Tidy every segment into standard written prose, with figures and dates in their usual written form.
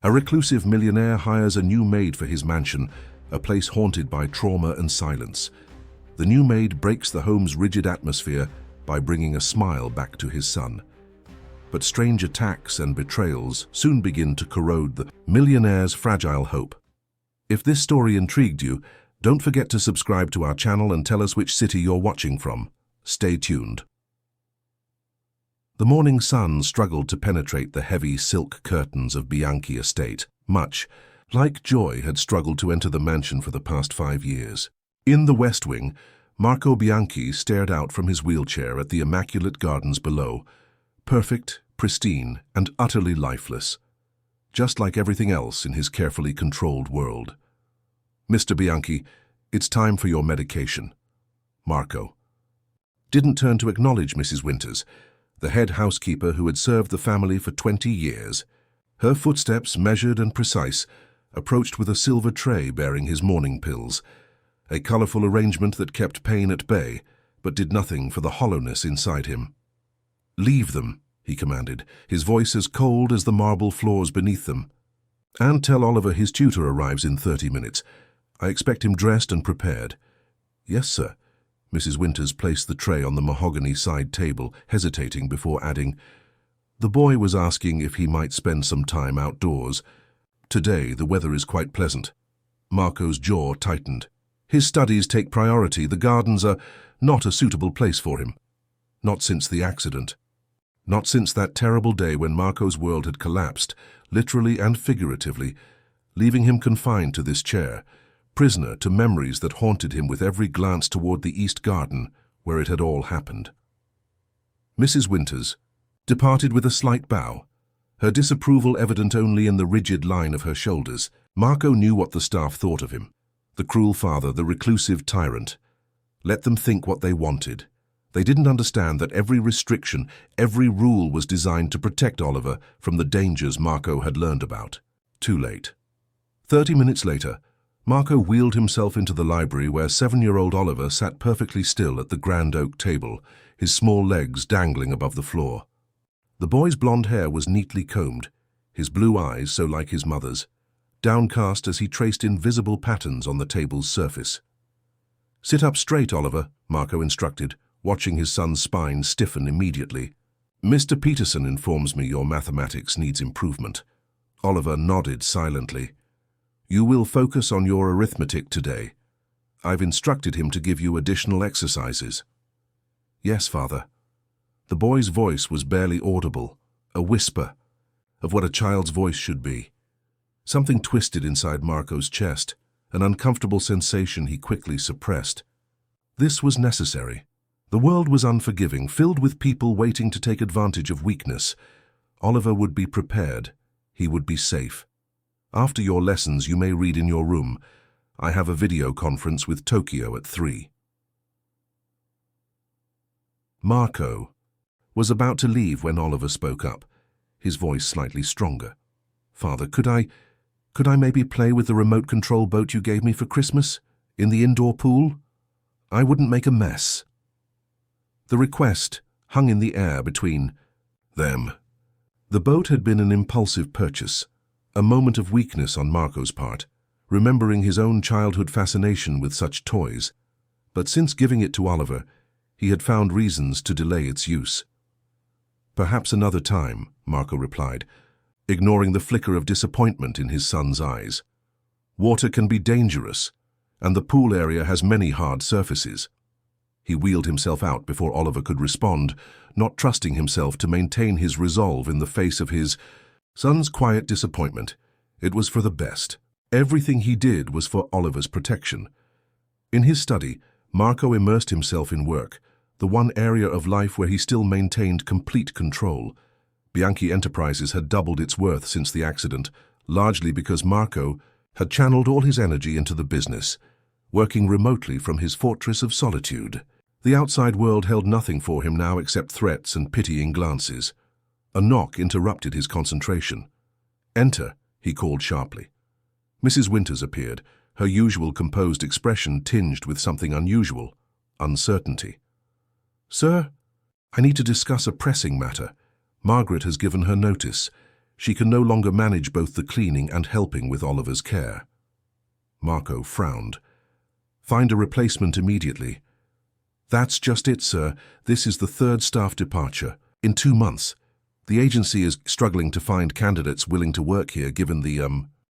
A reclusive millionaire hires a new maid for his mansion, a place haunted by trauma and silence. The new maid breaks the home's rigid atmosphere by bringing a smile back to his son. But strange attacks and betrayals soon begin to corrode the millionaire's fragile hope. If this story intrigued you, don't forget to subscribe to our channel and tell us which city you're watching from. Stay tuned. The morning sun struggled to penetrate the heavy silk curtains of Bianchi estate. Much, like Joy, had struggled to enter the mansion for the past 5 years. In the West Wing, Marco Bianchi stared out from his wheelchair at the immaculate gardens below, perfect, pristine, and utterly lifeless, just like everything else in his carefully controlled world. "Mr. Bianchi, it's time for your medication." Marco didn't turn to acknowledge Mrs. Winters, the head housekeeper who had served the family for 20 years. Her footsteps, measured and precise, approached with a silver tray bearing his morning pills, a colorful arrangement that kept pain at bay, but did nothing for the hollowness inside him. "Leave them," he commanded, his voice as cold as the marble floors beneath them. "And tell Oliver his tutor arrives in 30 minutes. I expect him dressed and prepared." "Yes, sir." Mrs. Winters placed the tray on the mahogany side table, hesitating before adding, "The boy was asking if he might spend some time outdoors. Today the weather is quite pleasant." Marco's jaw tightened. His studies take priority. The gardens are not a suitable place for him. Not since the accident. Not since that terrible day when Marco's world had collapsed, literally and figuratively, leaving him confined to this chair, prisoner to memories that haunted him with every glance toward the East Garden, where it had all happened. Mrs. Winters departed with a slight bow, her disapproval evident only in the rigid line of her shoulders. Marco knew what the staff thought of him. The cruel father, the reclusive tyrant. Let them think what they wanted. They didn't understand that every restriction, every rule was designed to protect Oliver from the dangers Marco had learned about. Too late. 30 minutes later, Marco wheeled himself into the library where 7-year-old Oliver sat perfectly still at the grand oak table, his small legs dangling above the floor. The boy's blonde hair was neatly combed, his blue eyes so like his mother's, downcast as he traced invisible patterns on the table's surface. "Sit up straight, Oliver," Marco instructed, watching his son's spine stiffen immediately. "Mr. Peterson informs me your mathematics needs improvement." Oliver nodded silently. "You will focus on your arithmetic today. I've instructed him to give you additional exercises." "Yes, Father." The boy's voice was barely audible, a whisper of what a child's voice should be. Something twisted inside Marco's chest, an uncomfortable sensation he quickly suppressed. This was necessary. The world was unforgiving, filled with people waiting to take advantage of weakness. Oliver would be prepared. He would be safe. "After your lessons, you may read in your room. I have a video conference with Tokyo at 3. Marco was about to leave when Oliver spoke up, his voice slightly stronger. "Father, could I maybe play with the remote control boat you gave me for Christmas? In the indoor pool? I wouldn't make a mess." The request hung in the air between them. The boat had been an impulsive purchase, a moment of weakness on Marco's part, remembering his own childhood fascination with such toys. But since giving it to Oliver, he had found reasons to delay its use. "Perhaps another time," Marco replied, ignoring the flicker of disappointment in his son's eyes. "Water can be dangerous, and the pool area has many hard surfaces." He wheeled himself out before Oliver could respond, not trusting himself to maintain his resolve in the face of his son's quiet disappointment. It was for the best. Everything he did was for Oliver's protection. In his study, Marco immersed himself in work, the one area of life where he still maintained complete control. Bianchi Enterprises had doubled its worth since the accident, largely because Marco had channeled all his energy into the business, working remotely from his fortress of solitude. The outside world held nothing for him now except threats and pitying glances. A knock interrupted his concentration. "Enter," he called sharply. Mrs. Winters appeared, her usual composed expression tinged with something unusual, uncertainty. "Sir, I need to discuss a pressing matter. Margaret has given her notice. She can no longer manage both the cleaning and helping with Oliver's care. Marco frowned. Find a replacement immediately. That's just it, sir. This is the third staff departure. In 2 months. The agency is struggling to find candidates willing to work here given the,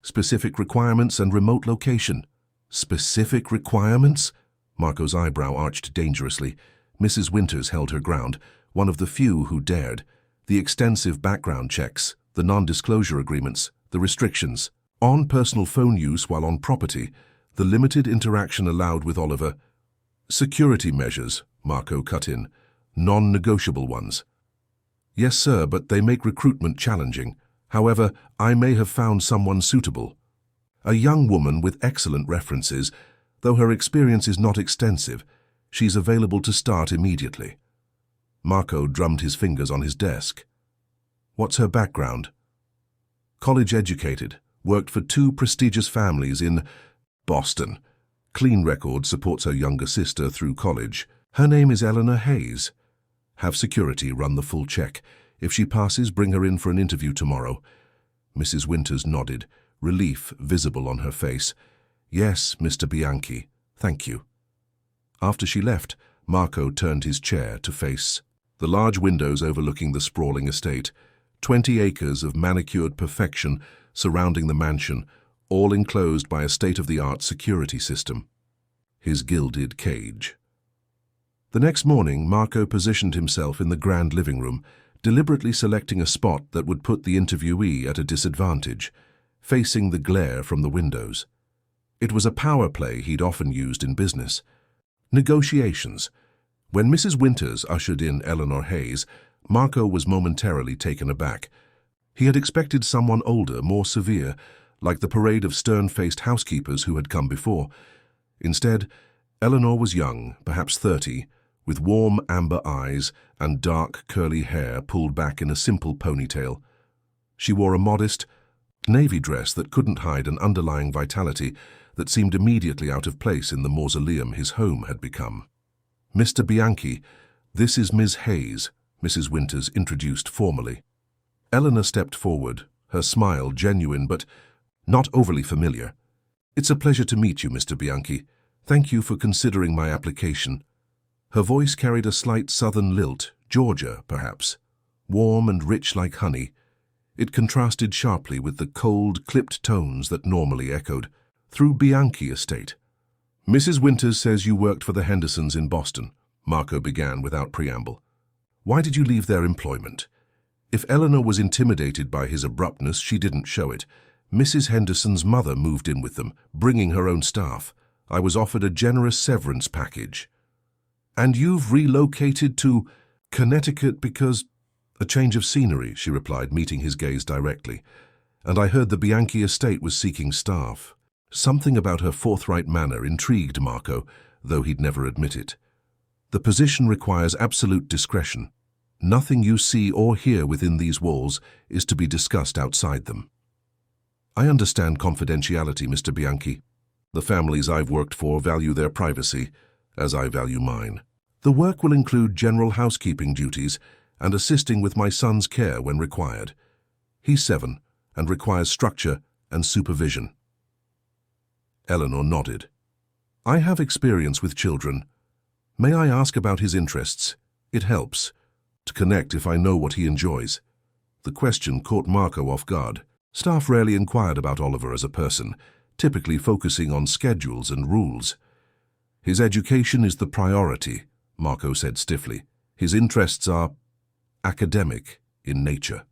specific requirements and remote location. Specific requirements? Marco's eyebrow arched dangerously. Mrs. Winters held her ground, one of the few who dared. The extensive background checks, the non-disclosure agreements, the restrictions. On personal phone use while on property, the limited interaction allowed with Oliver. Security measures, Marco cut in. Non-negotiable ones. Yes, sir, but they make recruitment challenging. However, I may have found someone suitable. A young woman with excellent references, though her experience is not extensive. She's available to start immediately. Marco drummed his fingers on his desk. What's her background? College educated, worked for 2 prestigious families in Boston. Clean record, supports her younger sister through college. Her name is Eleanor Hayes. Have security run the full check. If she passes, bring her in for an interview tomorrow. Mrs. Winters nodded, relief visible on her face. Yes, Mr. Bianchi, thank you. After she left, Marco turned his chair to face the large windows overlooking the sprawling estate. 20 acres of manicured perfection surrounding the mansion, all enclosed by a state-of-the-art security system. His gilded cage. The next morning, Marco positioned himself in the grand living room, deliberately selecting a spot that would put the interviewee at a disadvantage, facing the glare from the windows. It was a power play he'd often used in business. Negotiations. When Mrs. Winters ushered in Eleanor Hayes, Marco was momentarily taken aback. He had expected someone older, more severe, like the parade of stern-faced housekeepers who had come before. Instead, Eleanor was young, perhaps 30, with warm amber eyes and dark curly hair pulled back in a simple ponytail. She wore a modest, navy dress that couldn't hide an underlying vitality that seemed immediately out of place in the mausoleum his home had become. Mr. Bianchi, this is Miss Hayes, Mrs. Winters introduced formally. Eleanor stepped forward, her smile genuine but not overly familiar. It's a pleasure to meet you, Mr. Bianchi. Thank you for considering my application. Her voice carried a slight southern lilt, Georgia, perhaps, warm and rich like honey. It contrasted sharply with the cold, clipped tones that normally echoed through Bianchi Estate. Mrs. Winters says you worked for the Hendersons in Boston, Marco began without preamble. Why did you leave their employment? If Eleanor was intimidated by his abruptness, she didn't show it. Mrs. Henderson's mother moved in with them, bringing her own staff. I was offered a generous severance package. And you've relocated to Connecticut because... A change of scenery, she replied, meeting his gaze directly. And I heard the Bianchi estate was seeking staff. Something about her forthright manner intrigued Marco, though he'd never admit it. The position requires absolute discretion. Nothing you see or hear within these walls is to be discussed outside them. I understand confidentiality, Mr. Bianchi. The families I've worked for value their privacy, as I value mine. The work will include general housekeeping duties and assisting with my son's care when required. He's 7 and requires structure and supervision. Eleanor nodded. I have experience with children. May I ask about his interests? It helps to connect if I know what he enjoys. The question caught Marco off guard. Staff rarely inquired about Oliver as a person, typically focusing on schedules and rules. His education is the priority, Marco said stiffly. His interests are academic in nature.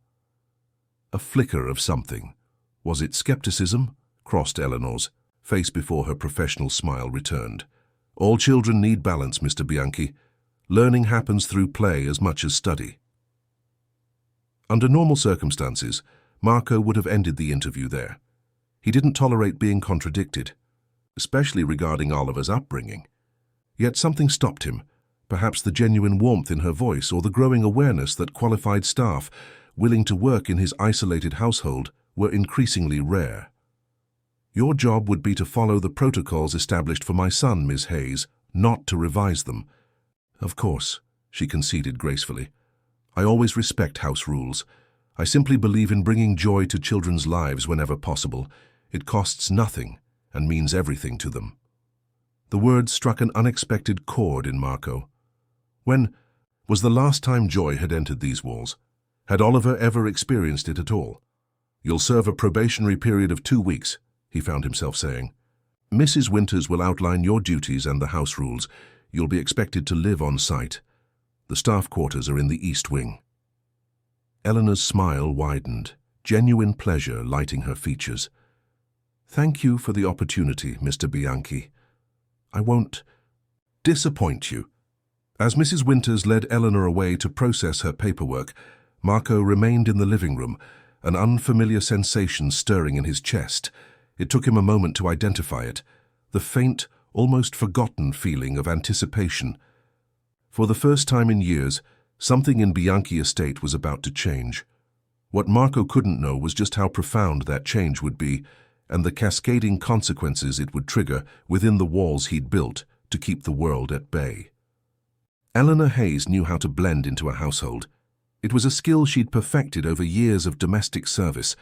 A flicker of something. Was it skepticism? Crossed Eleanor's face before her professional smile returned. All children need balance, Mr. Bianchi. Learning happens through play as much as study. Under normal circumstances, Marco would have ended the interview there. He didn't tolerate being contradicted, especially regarding Oliver's upbringing. Yet something stopped him, perhaps the genuine warmth in her voice or the growing awareness that qualified staff willing to work in his isolated household were increasingly rare. Your job would be to follow the protocols established for my son, Miss Hayes, not to revise them. Of course, she conceded gracefully. I always respect house rules. I simply believe in bringing joy to children's lives whenever possible. It costs nothing and means everything to them." The words struck an unexpected chord in Marco. When was the last time joy had entered these walls? Had Oliver ever experienced it at all? "You'll serve a probationary period of 2 weeks," he found himself saying. "Mrs. Winters will outline your duties and the house rules. You'll be expected to live on site. The staff quarters are in the East Wing." Eleanor's smile widened, genuine pleasure lighting her features. "Thank you for the opportunity, Mr. Bianchi. I won't disappoint you." As Mrs. Winters led Eleanor away to process her paperwork, Marco remained in the living room, an unfamiliar sensation stirring in his chest. It took him a moment to identify it, the faint, almost forgotten feeling of anticipation. For the first time in years, something in Bianchi Estate was about to change. What Marco couldn't know was just how profound that change would be, and the cascading consequences it would trigger within the walls he'd built to keep the world at bay. Eleanor Hayes knew how to blend into a household. It was a skill she'd perfected over years of domestic service,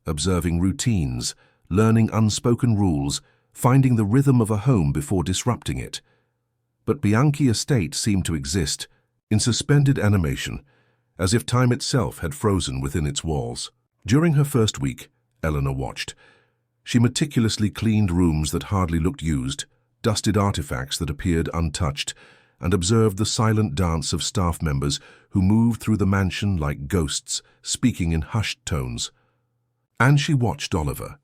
observing routines, learning unspoken rules, finding the rhythm of a home before disrupting it. But Bianchi Estate seemed to exist in suspended animation, as if time itself had frozen within its walls. During her first week, Eleanor watched. She meticulously cleaned rooms that hardly looked used, dusted artifacts that appeared untouched, and observed the silent dance of staff members who moved through the mansion like ghosts, speaking in hushed tones. And she watched Oliver.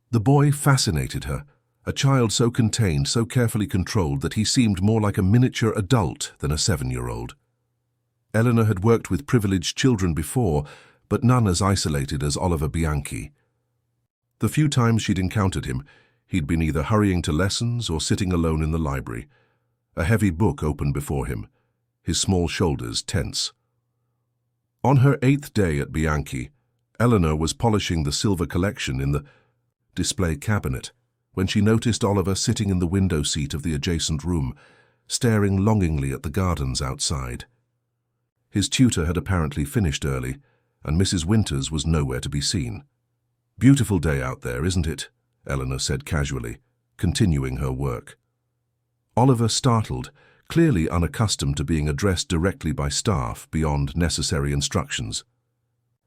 The boy fascinated her, a child so contained, so carefully controlled that he seemed more like a miniature adult than a 7-year-old. Eleanor had worked with privileged children before, but none as isolated as Oliver Bianchi. The few times she'd encountered him, he'd been either hurrying to lessons or sitting alone in the library, a heavy book open before him, his small shoulders tense. On her 8th day at Bianchi, Eleanor was polishing the silver collection in the display cabinet when she noticed Oliver sitting in the window seat of the adjacent room, staring longingly at the gardens outside. His tutor had apparently finished early, and Mrs. Winters was nowhere to be seen. "Beautiful day out there, isn't it?" Eleanor said casually, continuing her work. Oliver startled, clearly unaccustomed to being addressed directly by staff beyond necessary instructions.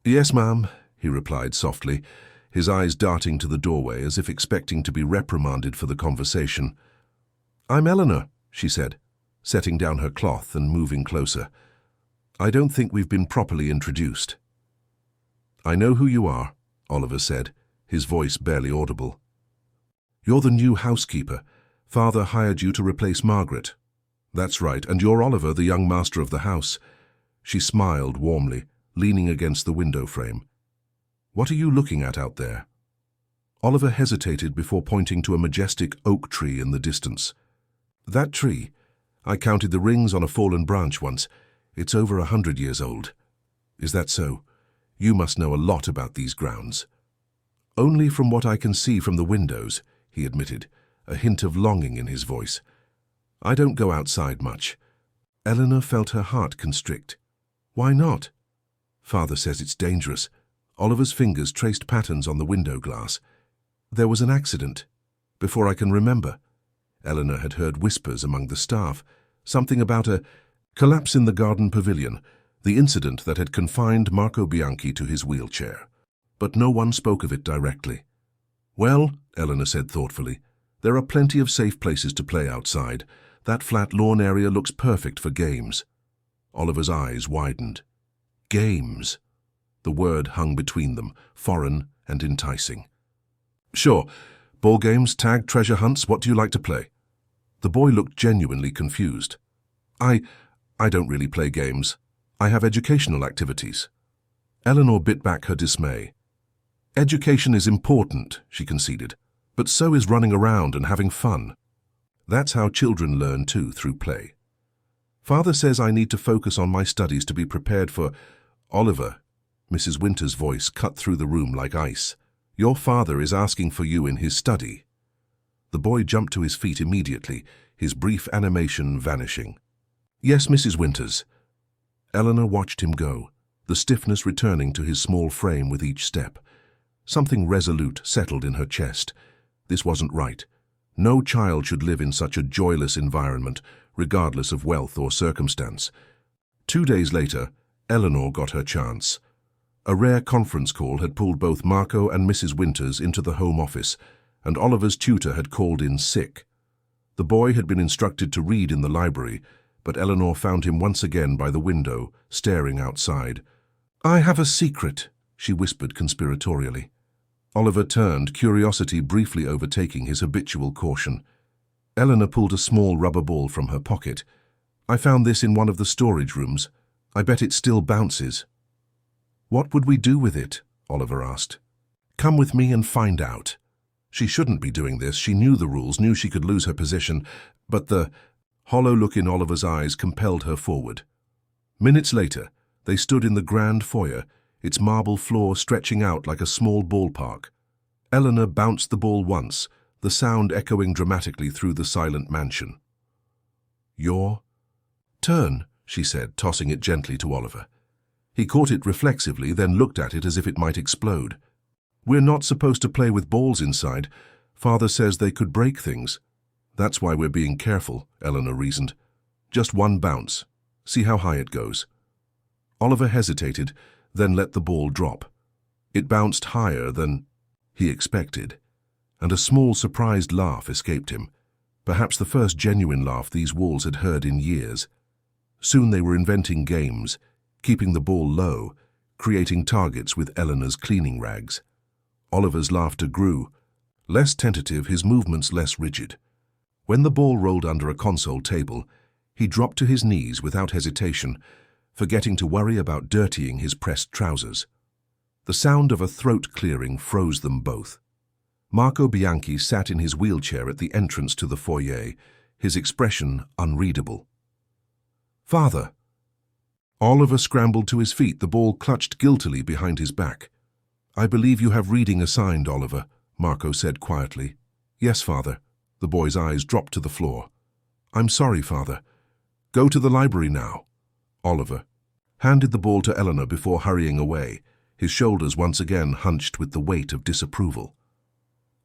"Yes, ma'am," he replied softly, his eyes darting to the doorway as if expecting to be reprimanded for the conversation. "I'm Eleanor," she said, setting down her cloth and moving closer. "I don't think we've been properly introduced." "I know who you are," Oliver said, his voice barely audible. "You're the new housekeeper. Father hired you to replace Margaret." "That's right, and you're Oliver, the young master of the house." She smiled warmly, leaning against the window frame. "What are you looking at out there?" Oliver hesitated before pointing to a majestic oak tree in the distance. "That tree? I counted the rings on a fallen branch once. It's over 100 years old." "Is that so? You must know a lot about these grounds." "Only from what I can see from the windows," he admitted, a hint of longing in his voice. "I don't go outside much." Eleanor felt her heart constrict. "Why not?" "Father says it's dangerous." Oliver's fingers traced patterns on the window glass. "There was an accident. Before I can remember." Eleanor had heard whispers among the staff, something about a collapse in the garden pavilion, the incident that had confined Marco Bianchi to his wheelchair. But no one spoke of it directly. "Well," Eleanor said thoughtfully, "there are plenty of safe places to play outside. That flat lawn area looks perfect for games." Oliver's eyes widened. Games. The word hung between them, foreign and enticing. "Sure. Ball games, tag, treasure hunts, what do you like to play?" The boy looked genuinely confused. I don't really play games. I have educational activities." Eleanor bit back her dismay. "Education is important," she conceded, "but so is running around and having fun. That's how children learn too, through play. Father says I need to focus on my studies to be prepared for—" "Oliver," Mrs. Winters' voice cut through the room like ice, "your father is asking for you in his study." The boy jumped to his feet immediately, his brief animation vanishing. "Yes, Mrs. Winters." Eleanor watched him go, the stiffness returning to his small frame with each step. Something resolute settled in her chest. This wasn't right. No child should live in such a joyless environment, regardless of wealth or circumstance. 2 days later, Eleanor got her chance. A rare conference call had pulled both Marco and Mrs. Winters into the home office, and Oliver's tutor had called in sick. The boy had been instructed to read in the library, but Eleanor found him once again by the window, staring outside. "I have a secret," she whispered conspiratorially. Oliver turned, curiosity briefly overtaking his habitual caution. Eleanor pulled a small rubber ball from her pocket. "I found this in one of the storage rooms. I bet it still bounces." "What would we do with it?" Oliver asked. "Come with me and find out." She shouldn't be doing this. She knew the rules, knew she could lose her position, but the hollow look in Oliver's eyes compelled her forward. Minutes later, they stood in the grand foyer, its marble floor stretching out like a small ballpark. Eleanor bounced the ball once, the sound echoing dramatically through the silent mansion. "Your turn," she said, tossing it gently to Oliver. He caught it reflexively, then looked at it as if it might explode. "We're not supposed to play with balls inside. Father says they could break things." "That's why we're being careful," Eleanor reasoned. "Just one bounce. See how high it goes." Oliver hesitated, then let the ball drop. It bounced higher than he expected, and a small surprised laugh escaped him, perhaps the first genuine laugh these walls had heard in years. Soon they were inventing games, keeping the ball low, creating targets with Eleanor's cleaning rags. Oliver's laughter grew, less tentative, his movements less rigid. When the ball rolled under a console table, he dropped to his knees without hesitation, forgetting to worry about dirtying his pressed trousers. The sound of a throat clearing froze them both. Marco Bianchi sat in his wheelchair at the entrance to the foyer, his expression unreadable. "Father!" Oliver scrambled to his feet, the ball clutched guiltily behind his back. "I believe you have reading assigned, Oliver," Marco said quietly. "Yes, Father." The boy's eyes dropped to the floor. "I'm sorry, Father. Go to the library now." Oliver handed the ball to Eleanor before hurrying away, his shoulders once again hunched with the weight of disapproval.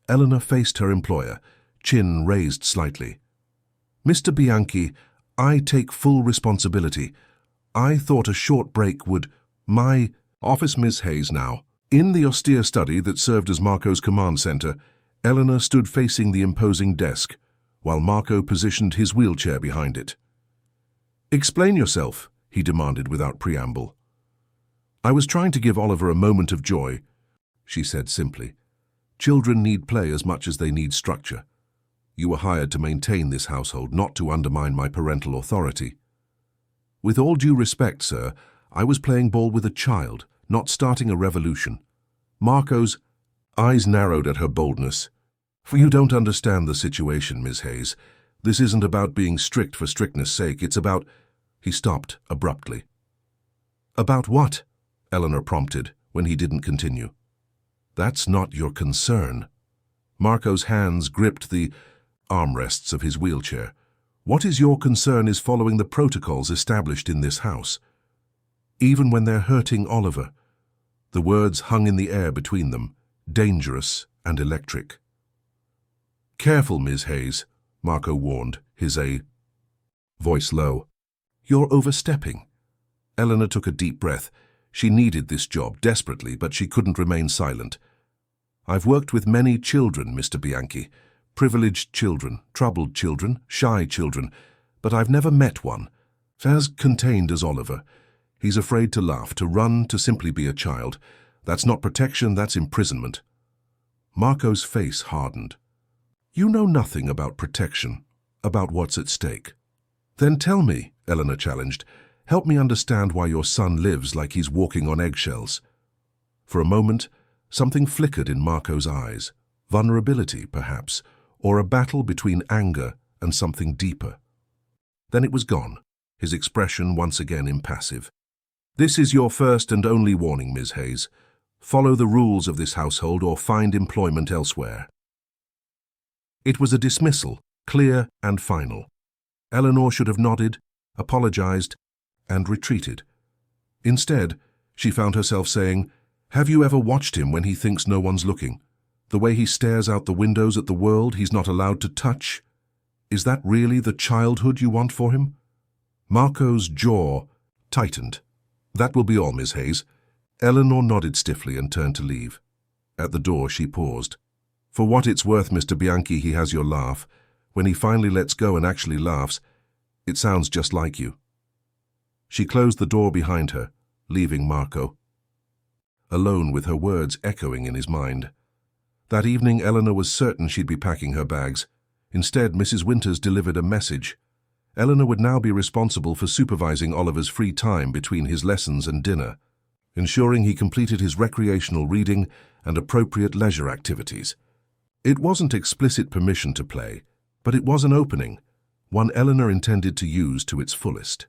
Eleanor faced her employer, chin raised slightly. "Mr. Bianchi, I take full responsibility. I thought a short break would—" "My office, Miss Hayes, now." In the austere study that served as Marco's command center, Eleanor stood facing the imposing desk, while Marco positioned his wheelchair behind it. "Explain yourself," he demanded without preamble. "I was trying to give Oliver a moment of joy," she said simply. "Children need play as much as they need structure. You were hired to maintain this household, not to undermine my parental authority." "With all due respect, sir, I was playing ball with a child, not starting a revolution." Marco's eyes narrowed at her boldness. "For you don't understand the situation, Miss Hayes. This isn't about being strict for strictness' sake. It's about—" He stopped abruptly. "About what?" Eleanor prompted when he didn't continue. "That's not your concern." Marco's hands gripped the armrests of his wheelchair. "What is your concern is following the protocols established in this house. Even when they're hurting Oliver." The words hung in the air between them, dangerous and electric. "Careful, Ms. Hayes," Marco warned, his voice low. "You're overstepping." Eleanor took a deep breath. She needed this job desperately, but she couldn't remain silent. "I've worked with many children, Mr. Bianchi. Privileged children, troubled children, shy children, but I've never met one as contained as Oliver. He's afraid to laugh, to run, to simply be a child. That's not protection, that's imprisonment." Marco's face hardened. "You know nothing about protection, about what's at stake." "Then tell me," Eleanor challenged. "Help me understand why your son lives like he's walking on eggshells." For a moment, something flickered in Marco's eyes. Vulnerability, perhaps, or a battle between anger and something deeper. Then it was gone, his expression once again impassive. "This is your first and only warning, Ms. Hayes. Follow the rules of this household or find employment elsewhere." It was a dismissal, clear and final. Eleanor should have nodded, apologized, and retreated. Instead, She found herself saying, "Have you ever watched him when he thinks no one's looking? The way he stares out the windows at the world he's not allowed to touch? Is that really the childhood you want for him?" Marco's jaw tightened. "That will be all, Miss Hayes." Eleanor nodded stiffly and turned to leave. At the door, she paused. "For what it's worth, Mr. Bianchi, he has your laugh. When he finally lets go and actually laughs, it sounds just like you." She closed the door behind her, leaving Marco alone with her words echoing in his mind. That evening, Eleanor was certain she'd be packing her bags. Instead, Mrs. Winters delivered a message. Eleanor would now be responsible for supervising Oliver's free time between his lessons and dinner, ensuring he completed his recreational reading and appropriate leisure activities. It wasn't explicit permission to play, but it was an opening, one Eleanor intended to use to its fullest.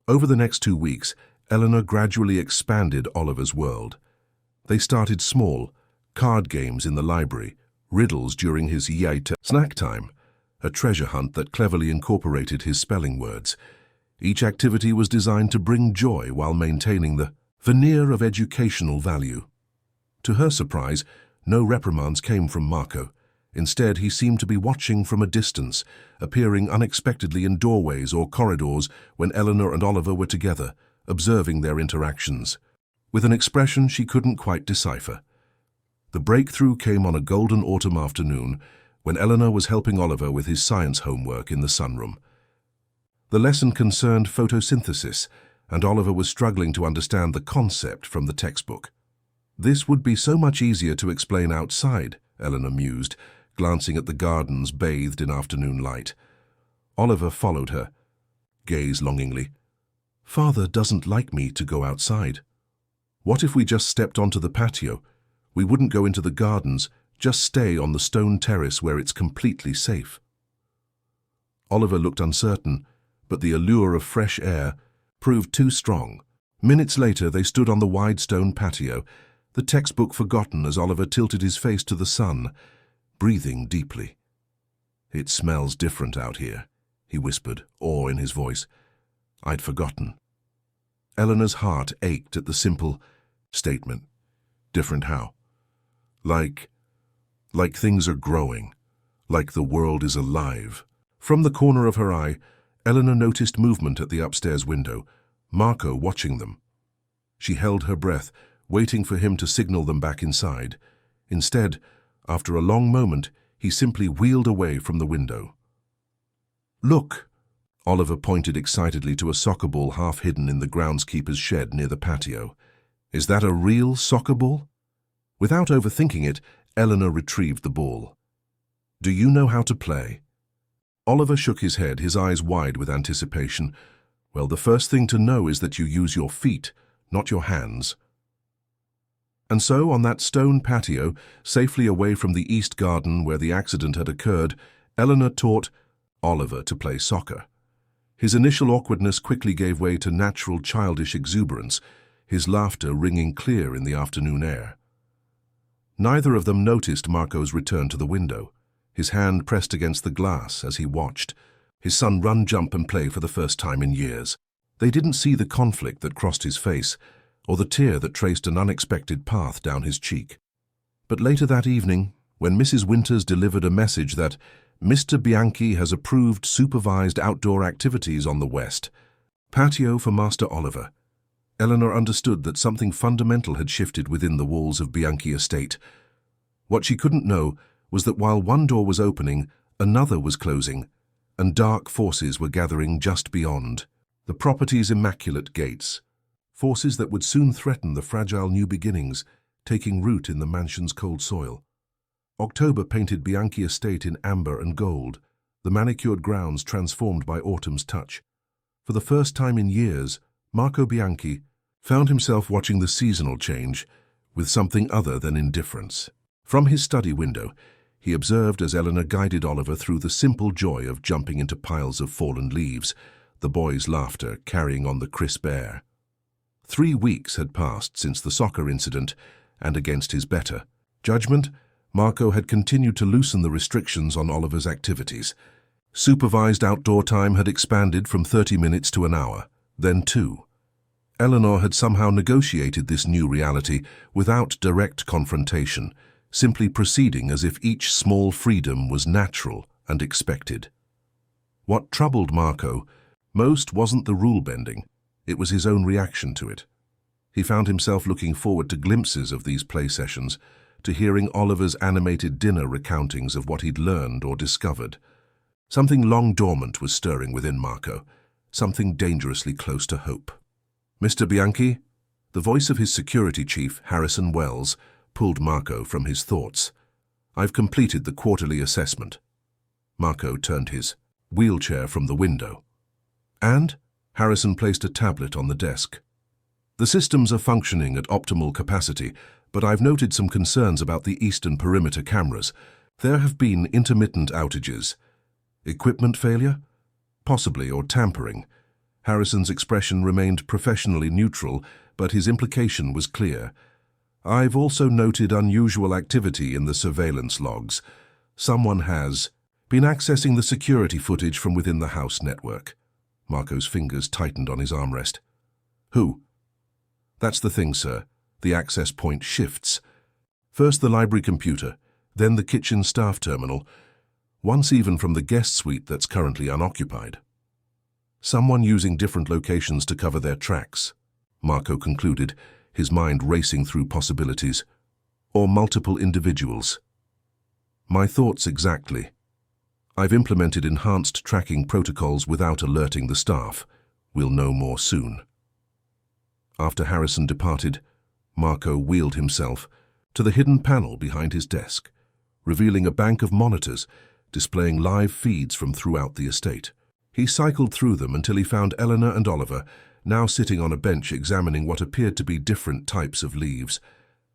Over the next 2 weeks, Eleanor gradually expanded Oliver's world. They started small, card games in the library, riddles during his snack time, a treasure hunt that cleverly incorporated his spelling words. Each activity was designed to bring joy while maintaining the veneer of educational value. To her surprise, no reprimands came from Marco. Instead, he seemed to be watching from a distance, appearing unexpectedly in doorways or corridors when Eleanor and Oliver were together, observing their interactions, with an expression she couldn't quite decipher. The breakthrough came on a golden autumn afternoon when Eleanor was helping Oliver with his science homework in the sunroom. The lesson concerned photosynthesis, and Oliver was struggling to understand the concept from the textbook. "This would be so much easier to explain outside," Eleanor mused, glancing at the gardens bathed in afternoon light. Oliver followed her, gaze longingly. "Father doesn't like me to go outside. What if we just stepped onto the patio? We wouldn't go into the gardens, just stay on the stone terrace where it's completely safe." Oliver looked uncertain, but the allure of fresh air proved too strong. Minutes later, they stood on the wide stone patio, the textbook forgotten as Oliver tilted his face to the sun, breathing deeply. "It smells different out here," he whispered, awe in his voice. "I'd forgotten." Eleanor's heart ached at the simple statement. "Different how?" Like things are growing, like the world is alive." From the corner of her eye, Eleanor noticed movement at the upstairs window, Marco watching them. She held her breath, waiting for him to signal them back inside. Instead, after a long moment, he simply wheeled away from the window. "Look!" Oliver pointed excitedly to a soccer ball half hidden in the groundskeeper's shed near the patio. "Is that a real soccer ball?" Without overthinking it, Eleanor retrieved the ball. "Do you know how to play?" Oliver shook his head, his eyes wide with anticipation. "Well, the first thing to know is that you use your feet, not your hands." And so, on that stone patio, safely away from the east garden where the accident had occurred, Eleanor taught Oliver to play soccer. His initial awkwardness quickly gave way to natural childish exuberance, his laughter ringing clear in the afternoon air. Neither of them noticed Marco's return to the window, his hand pressed against the glass as he watched his son run, jump and play for the first time in years. They didn't see the conflict that crossed his face, or the tear that traced an unexpected path down his cheek. But later that evening, when Mrs. Winters delivered a message that Mr. Bianchi has approved supervised outdoor activities on the west patio for Master Oliver, Eleanor understood that something fundamental had shifted within the walls of Bianchi Estate. What she couldn't know was that while one door was opening, another was closing, and dark forces were gathering just beyond the property's immaculate gates, forces that would soon threaten the fragile new beginnings taking root in the mansion's cold soil. October painted Bianchi Estate in amber and gold, the manicured grounds transformed by autumn's touch. For the first time in years, Marco Bianchi found himself watching the seasonal change with something other than indifference. From his study window, he observed as Eleanor guided Oliver through the simple joy of jumping into piles of fallen leaves, the boy's laughter carrying on the crisp air. 3 weeks had passed since the soccer incident, and against his better judgment, Marco had continued to loosen the restrictions on Oliver's activities. Supervised outdoor time had expanded from 30 minutes to an hour, then 2. Eleanor had somehow negotiated this new reality without direct confrontation, simply proceeding as if each small freedom was natural and expected. What troubled Marco most wasn't the rule-bending, it was his own reaction to it. He found himself looking forward to glimpses of these play sessions, to hearing Oliver's animated dinner recountings of what he'd learned or discovered. Something long dormant was stirring within Marco, something dangerously close to hope. "Mr. Bianchi?" The voice of his security chief, Harrison Wells, pulled Marco from his thoughts. "I've completed the quarterly assessment." Marco turned his wheelchair from the window. "And?" Harrison placed a tablet on the desk. "The systems are functioning at optimal capacity, but I've noted some concerns about the eastern perimeter cameras. There have been intermittent outages. Equipment failure? Possibly, or tampering." Harrison's expression remained professionally neutral, but his implication was clear. "I've also noted unusual activity in the surveillance logs. Someone has been accessing the security footage from within the house network." Marco's fingers tightened on his armrest. "Who?" "That's the thing, sir. The access point shifts. First the library computer, then the kitchen staff terminal, once even from the guest suite that's currently unoccupied. Someone using different locations to cover their tracks," Marco concluded, his mind racing through possibilities. "Or multiple individuals." "My thoughts exactly. I've implemented enhanced tracking protocols without alerting the staff. We'll know more soon." After Harrison departed, Marco wheeled himself to the hidden panel behind his desk, revealing a bank of monitors displaying live feeds from throughout the estate. He cycled through them until he found Eleanor and Oliver, now sitting on a bench examining what appeared to be different types of leaves.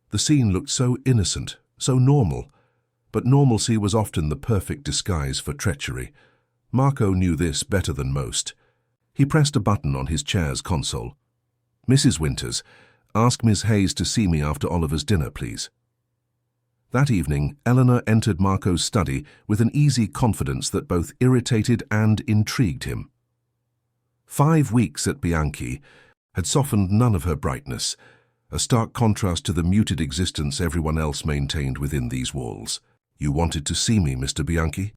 The scene looked so innocent, so normal, but normalcy was often the perfect disguise for treachery. Marco knew this better than most. He pressed a button on his chair's console. "Mrs. Winters, ask Miss Hayes to see me after Oliver's dinner, please." That evening, Eleanor entered Marco's study with an easy confidence that both irritated and intrigued him. 5 weeks at Bianchi had softened none of her brightness, a stark contrast to the muted existence everyone else maintained within these walls. "You wanted to see me, Mr. Bianchi?"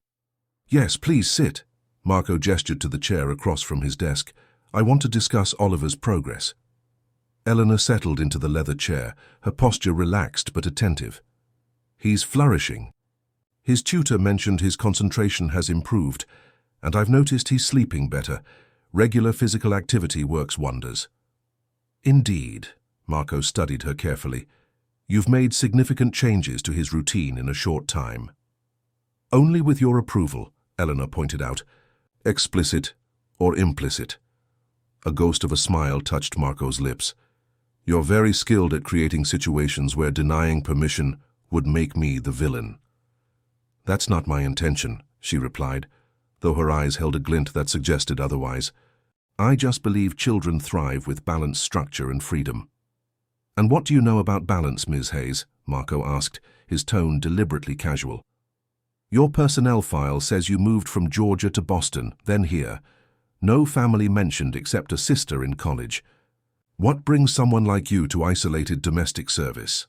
"Yes, please sit." Marco gestured to the chair across from his desk. "I want to discuss Oliver's progress." Eleanor settled into the leather chair, her posture relaxed but attentive. "He's flourishing. His tutor mentioned his concentration has improved, and I've noticed he's sleeping better. Regular physical activity works wonders." "Indeed," Marco studied her carefully. "You've made significant changes to his routine in a short time." "Only with your approval," Eleanor pointed out. "Explicit or implicit?" A ghost of a smile touched Marco's lips. "You're very skilled at creating situations where denying permission would make me the villain." "That's not my intention," she replied, though her eyes held a glint that suggested otherwise. "I just believe children thrive with balanced structure and freedom." "And what do you know about balance, Ms. Hayes?" Marco asked, his tone deliberately casual. "Your personnel file says you moved from Georgia to Boston, then here. No family mentioned except a sister in college. What brings someone like you to isolated domestic service?"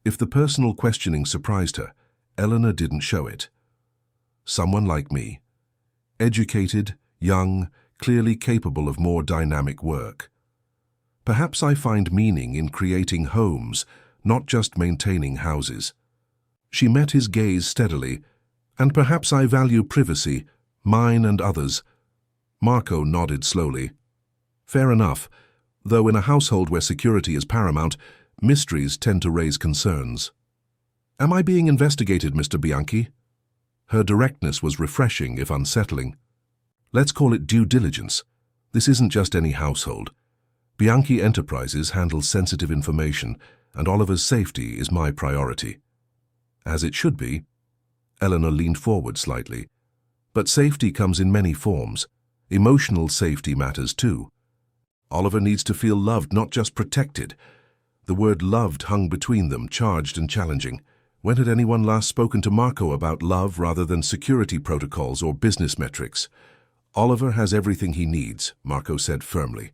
If the personal questioning surprised her, Eleanor didn't show it. "Someone like me. Educated, young, clearly capable of more dynamic work. Perhaps I find meaning in creating homes, not just maintaining houses." She met his gaze steadily. "And perhaps I value privacy, mine and others." Marco nodded slowly. "Fair enough, though in a household where security is paramount, mysteries tend to raise concerns." "Am I being investigated, Mr. Bianchi?" Her directness was refreshing, if unsettling. "Let's call it due diligence. This isn't just any household. Bianchi Enterprises handles sensitive information, and Oliver's safety is my priority." "As it should be." Eleanor leaned forward slightly. "But safety comes in many forms. Emotional safety matters too. Oliver needs to feel loved, not just protected." The word loved hung between them, charged and challenging. When had anyone last spoken to Marco about love rather than security protocols or business metrics? "Oliver has everything he needs," Marco said firmly.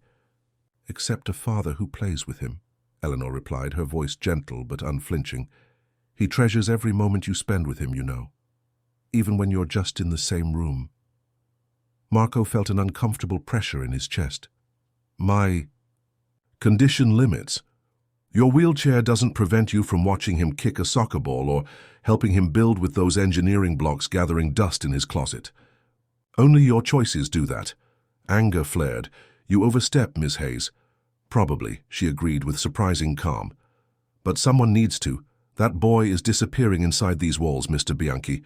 "Except a father who plays with him," Eleanor replied, her voice gentle but unflinching. "He treasures every moment you spend with him, you know, even when you're just in the same room." Marco felt an uncomfortable pressure in his chest. "My condition limits. Your wheelchair doesn't prevent you from watching him kick a soccer ball or helping him build with those engineering blocks gathering dust in his closet. Only your choices do that." Anger flared. "You overstep, Miss Hayes." "Probably," she agreed with surprising calm. "But someone needs to. That boy is disappearing inside these walls, Mr. Bianchi,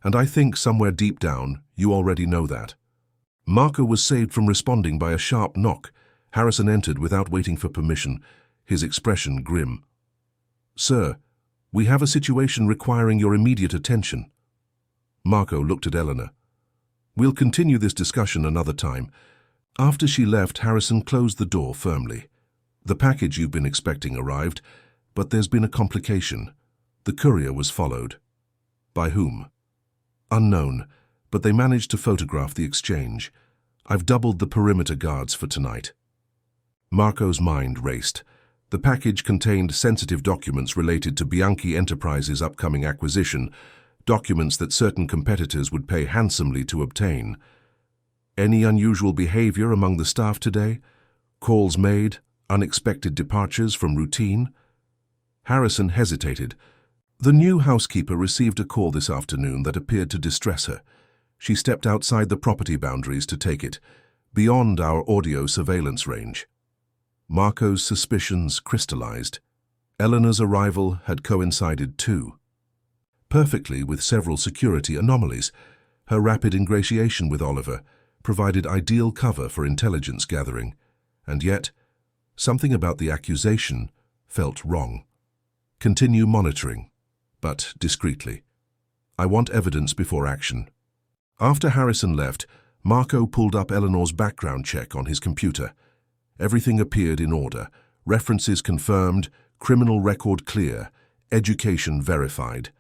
and I think somewhere deep down you already know that." Marco was saved from responding by a sharp knock. Harrison entered without waiting for permission, his expression grim. "Sir, we have a situation requiring your immediate attention." Marco looked at Eleanor. "We'll continue this discussion another time." After she left, Harrison closed the door firmly. "The package you've been expecting arrived, but there's been a complication. The courier was followed." "By whom?" "Unknown, but they managed to photograph the exchange. I've doubled the perimeter guards for tonight." Marco's mind raced. The package contained sensitive documents related to Bianchi Enterprises' upcoming acquisition, documents that certain competitors would pay handsomely to obtain. Any unusual behavior among the staff today? Calls made? Unexpected departures from routine? Harrison hesitated. The new housekeeper received a call this afternoon that appeared to distress her. She stepped outside the property boundaries to take it, beyond our audio surveillance range. Marco's suspicions crystallized. Eleanor's arrival had coincided too. Perfectly with several security anomalies, her rapid ingratiation with Oliver provided ideal cover for intelligence gathering, and yet, something about the accusation felt wrong. "Continue monitoring, but discreetly. I want evidence before action." After Harrison left, Marco pulled up Eleanor's background check on his computer. Everything appeared in order. References confirmed, criminal record clear, education verified.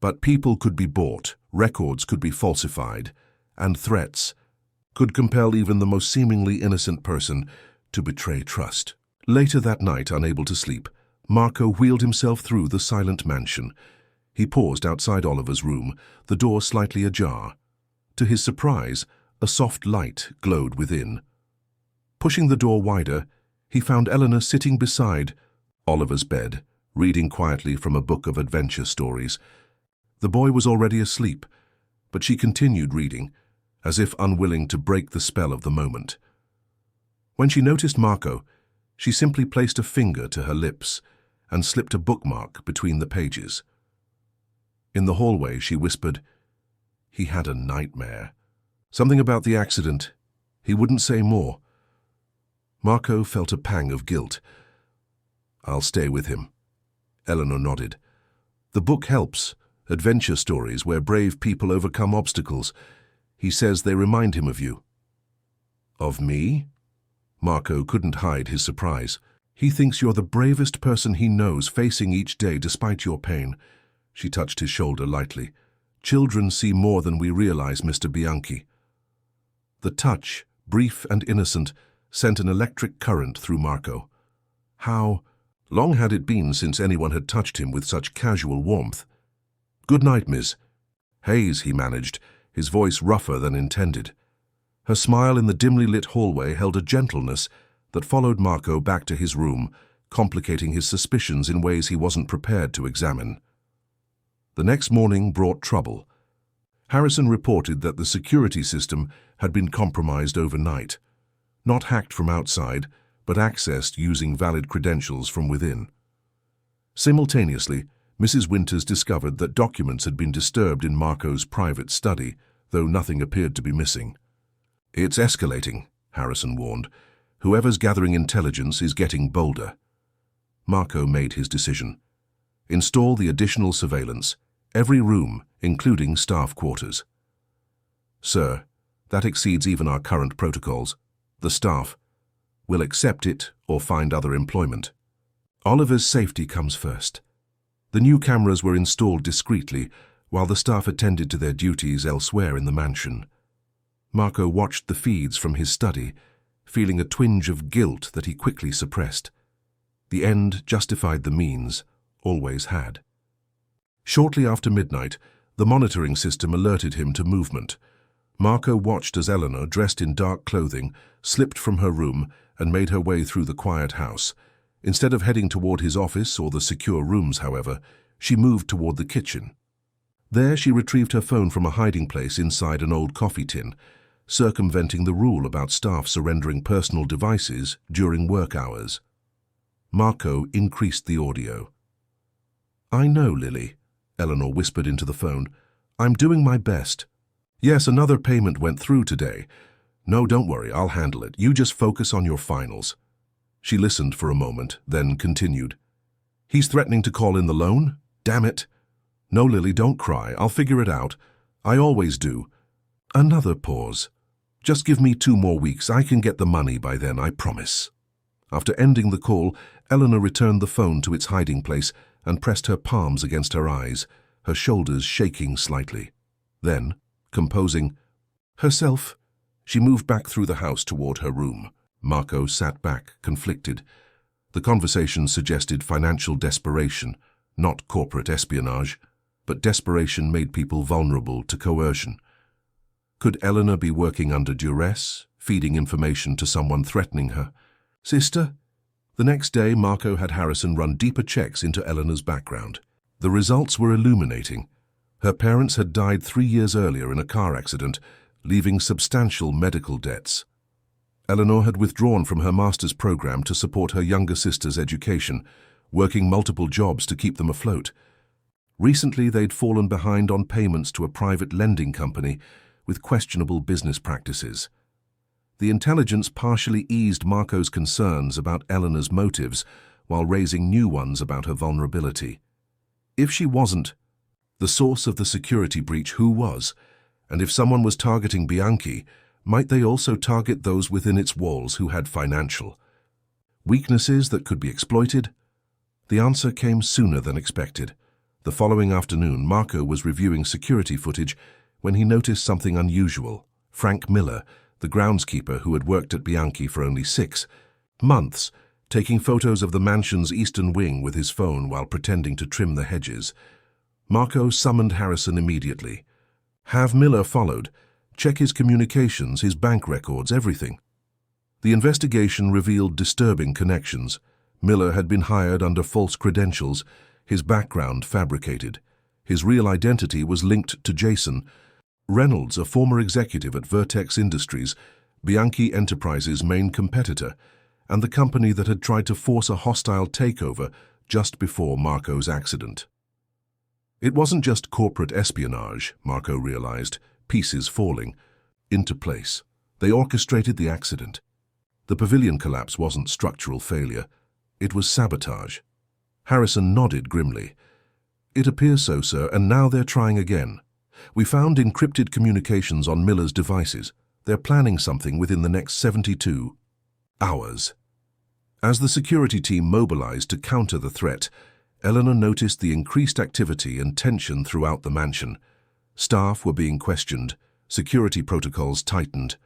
But people could be bought, records could be falsified, and threats could compel even the most seemingly innocent person to betray trust. Later that night, unable to sleep, Marco wheeled himself through the silent mansion. He paused outside Oliver's room, the door slightly ajar. To his surprise, a soft light glowed within. Pushing the door wider, he found Eleanor sitting beside Oliver's bed, reading quietly from a book of adventure stories. The boy was already asleep, but she continued reading, as if unwilling to break the spell of the moment. When she noticed Marco, she simply placed a finger to her lips and slipped a bookmark between the pages. In the hallway, she whispered, "He had a nightmare. Something about the accident. He wouldn't say more." Marco felt a pang of guilt. "I'll stay with him." Eleanor nodded. "The book helps. Adventure stories where brave people overcome obstacles. He says they remind him of you." "Of me?" Marco couldn't hide his surprise. "He thinks you're the bravest person he knows, facing each day despite your pain." She touched his shoulder lightly. "Children see more than we realize, Mr. Bianchi." The touch, brief and innocent, sent an electric current through Marco. How long had it been since anyone had touched him with such casual warmth? "Good night, Miss Hayes," he managed, his voice rougher than intended. Her smile in the dimly lit hallway held a gentleness that followed Marco back to his room, complicating his suspicions in ways he wasn't prepared to examine. The next morning brought trouble. Harrison reported that the security system had been compromised overnight. Not hacked from outside, but accessed using valid credentials from within. Simultaneously, Mrs. Winters discovered that documents had been disturbed in Marco's private study, though nothing appeared to be missing. "It's escalating," Harrison warned. "Whoever's gathering intelligence is getting bolder." Marco made his decision. Install the additional surveillance, every room, including staff quarters. "Sir, that exceeds even our current protocols. The staff will accept it or find other employment." Oliver's safety comes first. The new cameras were installed discreetly, while the staff attended to their duties elsewhere in the mansion. Marco watched the feeds from his study, feeling a twinge of guilt that he quickly suppressed. The end justified the means, always had. Shortly after midnight, the monitoring system alerted him to movement. Marco watched as Eleanor, dressed in dark clothing, slipped from her room and made her way through the quiet house. Instead of heading toward his office or the secure rooms, however, she moved toward the kitchen. There she retrieved her phone from a hiding place inside an old coffee tin, circumventing the rule about staff surrendering personal devices during work hours. Marco increased the audio. "I know, Lily," Eleanor whispered into the phone. "I'm doing my best. Yes, another payment went through today. No, don't worry, I'll handle it. You just focus on your finals." She listened for a moment, then continued. "He's threatening to call in the loan? Damn it. No, Lily, don't cry. I'll figure it out. I always do." Another pause. "Just give me 2 more weeks. I can get the money by then, I promise." After ending the call, Eleanor returned the phone to its hiding place and pressed her palms against her eyes, her shoulders shaking slightly. Then, composing herself, she moved back through the house toward her room. Marco sat back, conflicted. The conversation suggested financial desperation, not corporate espionage, but desperation made people vulnerable to coercion. Could Eleanor be working under duress, feeding information to someone threatening her? "Sister?" The next day, Marco had Harrison run deeper checks into Eleanor's background. The results were illuminating. Her parents had died 3 years earlier in a car accident, leaving substantial medical debts. Eleanor had withdrawn from her master's program to support her younger sister's education, working multiple jobs to keep them afloat. Recently, they'd fallen behind on payments to a private lending company with questionable business practices. The intelligence partially eased Marco's concerns about Eleanor's motives while raising new ones about her vulnerability. If she wasn't the source of the security breach, who was? And if someone was targeting Bianchi, might they also target those within its walls who had financial weaknesses that could be exploited? The answer came sooner than expected. The following afternoon, Marco was reviewing security footage when he noticed something unusual. Frank Miller, the groundskeeper who had worked at Bianchi for only 6 months, taking photos of the mansion's eastern wing with his phone while pretending to trim the hedges. Marco summoned Harrison immediately. Have Miller followed. Check his communications, his bank records, everything. The investigation revealed disturbing connections. Miller had been hired under false credentials, his background fabricated. His real identity was linked to Jason Reynolds, a former executive at Vertex Industries, Bianchi Enterprises' main competitor, and the company that had tried to force a hostile takeover just before Marco's accident. It wasn't just corporate espionage, Marco realized, pieces falling into place. They orchestrated the accident. The pavilion collapse wasn't structural failure. It was sabotage. Harrison nodded grimly. "It appears so, sir, and now they're trying again. We found encrypted communications on Miller's devices. They're planning something within the next 72 hours. As the security team mobilized to counter the threat, Eleanor noticed the increased activity and tension throughout the mansion. Staff were being questioned, security protocols tightened.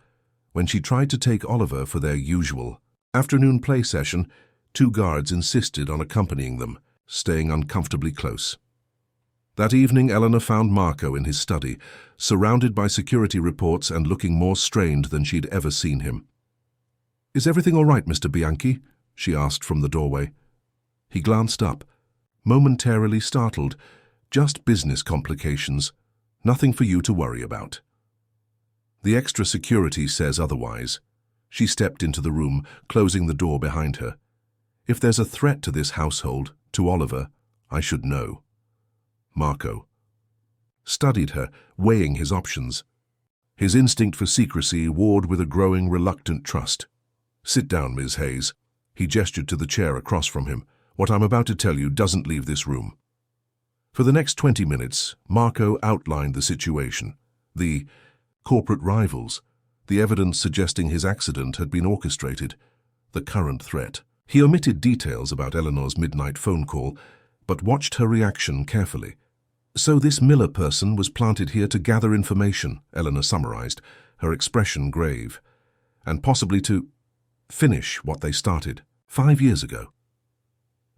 When she tried to take Oliver for their usual afternoon play session, 2 guards insisted on accompanying them, staying uncomfortably close. That evening, Eleanor found Marco in his study, surrounded by security reports and looking more strained than she'd ever seen him. "Is everything all right, Mr. Bianchi?" she asked from the doorway. He glanced up, momentarily startled. "Just business complications. Nothing for you to worry about." "The extra security says otherwise." She stepped into the room, closing the door behind her. "If there's a threat to this household, to Oliver, I should know." Marco studied her, weighing his options. His instinct for secrecy warred with a growing reluctant trust. "Sit down, Ms. Hayes." He gestured to the chair across from him. "What I'm about to tell you doesn't leave this room." For the next 20 minutes, Marco outlined the situation. The corporate rivals, the evidence suggesting his accident had been orchestrated, the current threat. He omitted details about Eleanor's midnight phone call, but watched her reaction carefully. "So this Miller person was planted here to gather information," Eleanor summarized, her expression grave. "And possibly to..." finish what they started 5 years ago.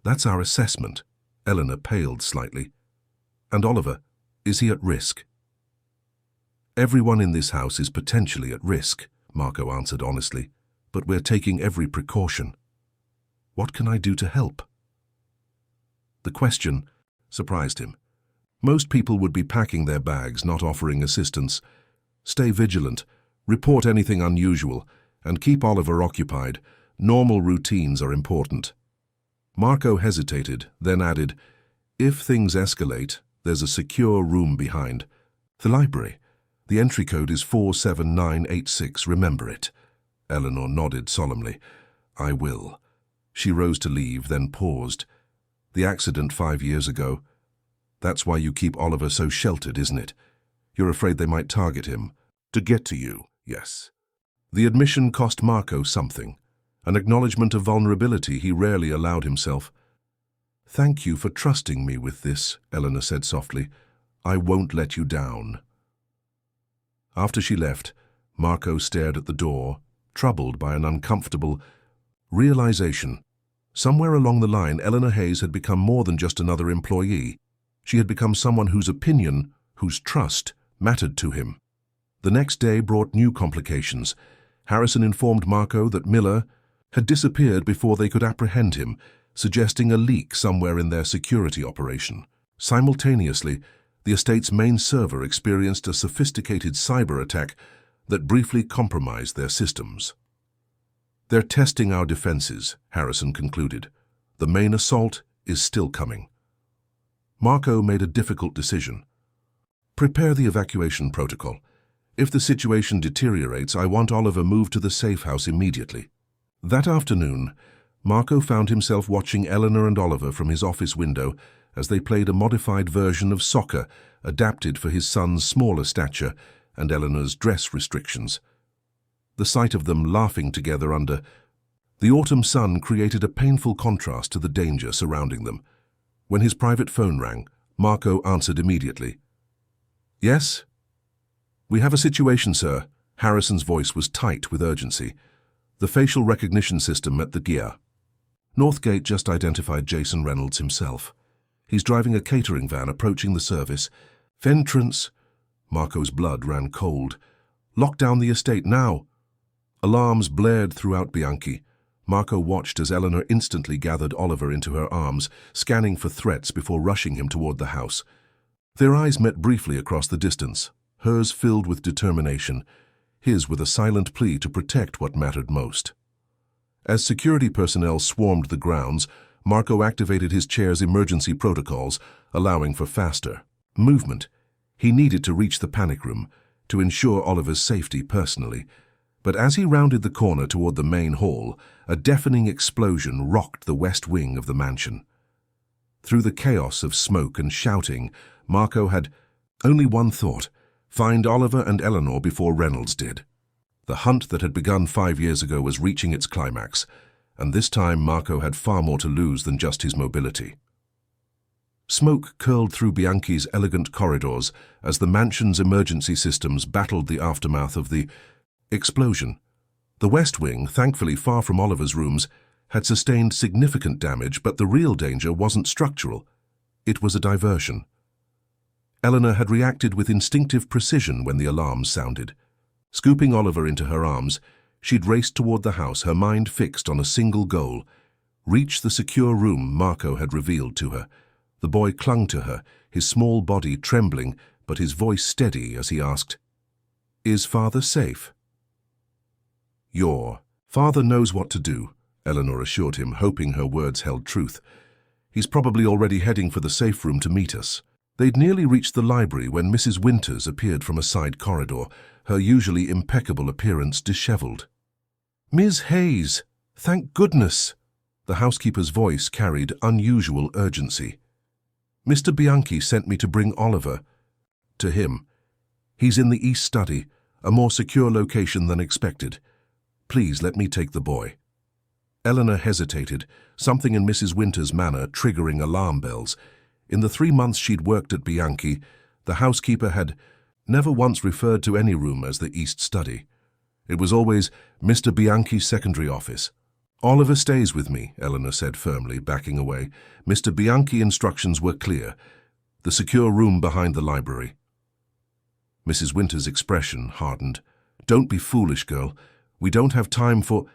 That's our assessment. Eleanor paled slightly. And Oliver, is he at risk? Everyone in this house is potentially at risk, Marco answered honestly, but we're taking every precaution. What can I do to help? The question surprised him. Most people would be packing their bags, not offering assistance. Stay vigilant, report anything unusual, and keep Oliver occupied. Normal routines are important. Marco hesitated, then added, if things escalate, there's a secure room behind. The library. The entry code is 47986, remember it. Eleanor nodded solemnly. I will. She rose to leave, then paused. The accident 5 years ago. That's why you keep Oliver so sheltered, isn't it? You're afraid they might target him. To get to you, yes. The admission cost Marco something. An acknowledgement of vulnerability he rarely allowed himself. Thank you for trusting me with this, Eleanor said softly. I won't let you down. After she left, Marco stared at the door, troubled by an uncomfortable realization. Somewhere along the line, Eleanor Hayes had become more than just another employee. She had become someone whose opinion, whose trust, mattered to him. The next day brought new complications. Harrison informed Marco that Miller had disappeared before they could apprehend him, suggesting a leak somewhere in their security operation. Simultaneously, the estate's main server experienced a sophisticated cyber attack that briefly compromised their systems. They're testing our defenses, Harrison concluded. The main assault is still coming. Marco made a difficult decision. Prepare the evacuation protocol. If the situation deteriorates, I want Oliver moved to the safe house immediately. That afternoon, Marco found himself watching Eleanor and Oliver from his office window as they played a modified version of soccer adapted for his son's smaller stature and Eleanor's dress restrictions. The sight of them laughing together under the autumn sun created a painful contrast to the danger surrounding them. When his private phone rang, Marco answered immediately. Yes? We have a situation, sir. Harrison's voice was tight with urgency. The facial recognition system met the gear. Northgate just identified Jason Reynolds himself. He's driving a catering van approaching the service. Ventrance. Marco's blood ran cold. Lock down the estate now. Alarms blared throughout Bianchi. Marco watched as Eleanor instantly gathered Oliver into her arms, scanning for threats before rushing him toward the house. Their eyes met briefly across the distance, hers filled with determination, his with a silent plea to protect what mattered most. As security personnel swarmed the grounds, Marco activated his chair's emergency protocols, allowing for faster movement. He needed to reach the panic room to ensure Oliver's safety personally. But as he rounded the corner toward the main hall, a deafening explosion rocked the west wing of the mansion. Through the chaos of smoke and shouting, Marco had only one thought: find Oliver and Eleanor before Reynolds did. The hunt that had begun 5 years ago was reaching its climax, and this time Marco had far more to lose than just his mobility. Smoke curled through Bianchi's elegant corridors as the mansion's emergency systems battled the aftermath of the explosion. The West Wing, thankfully far from Oliver's rooms, had sustained significant damage, but the real danger wasn't structural. It was a diversion. Eleanor had reacted with instinctive precision when the alarms sounded. Scooping Oliver into her arms, she'd raced toward the house, her mind fixed on a single goal: reach the secure room Marco had revealed to her. The boy clung to her, his small body trembling, but his voice steady as he asked, "Is father safe?" "Your father knows what to do," Eleanor assured him, hoping her words held truth. "He's probably already heading for the safe room to meet us." They'd nearly reached the library when Mrs. Winters appeared from a side corridor, her usually impeccable appearance disheveled. "Miss Hayes, thank goodness!" The housekeeper's voice carried unusual urgency. "Mr. Bianchi sent me to bring Oliver to him. He's in the East Study, a more secure location than expected. Please let me take the boy." Eleanor hesitated, something in Mrs. Winters' manner triggering alarm bells. In the 3 months she'd worked at Bianchi, the housekeeper had never once referred to any room as the East Study. It was always Mr. Bianchi's secondary office. "Oliver stays with me," Eleanor said firmly, backing away. Mr. Bianchi's instructions were clear. The secure room behind the library. Mrs. Winter's expression hardened. "Don't be foolish, girl. We don't have time for—"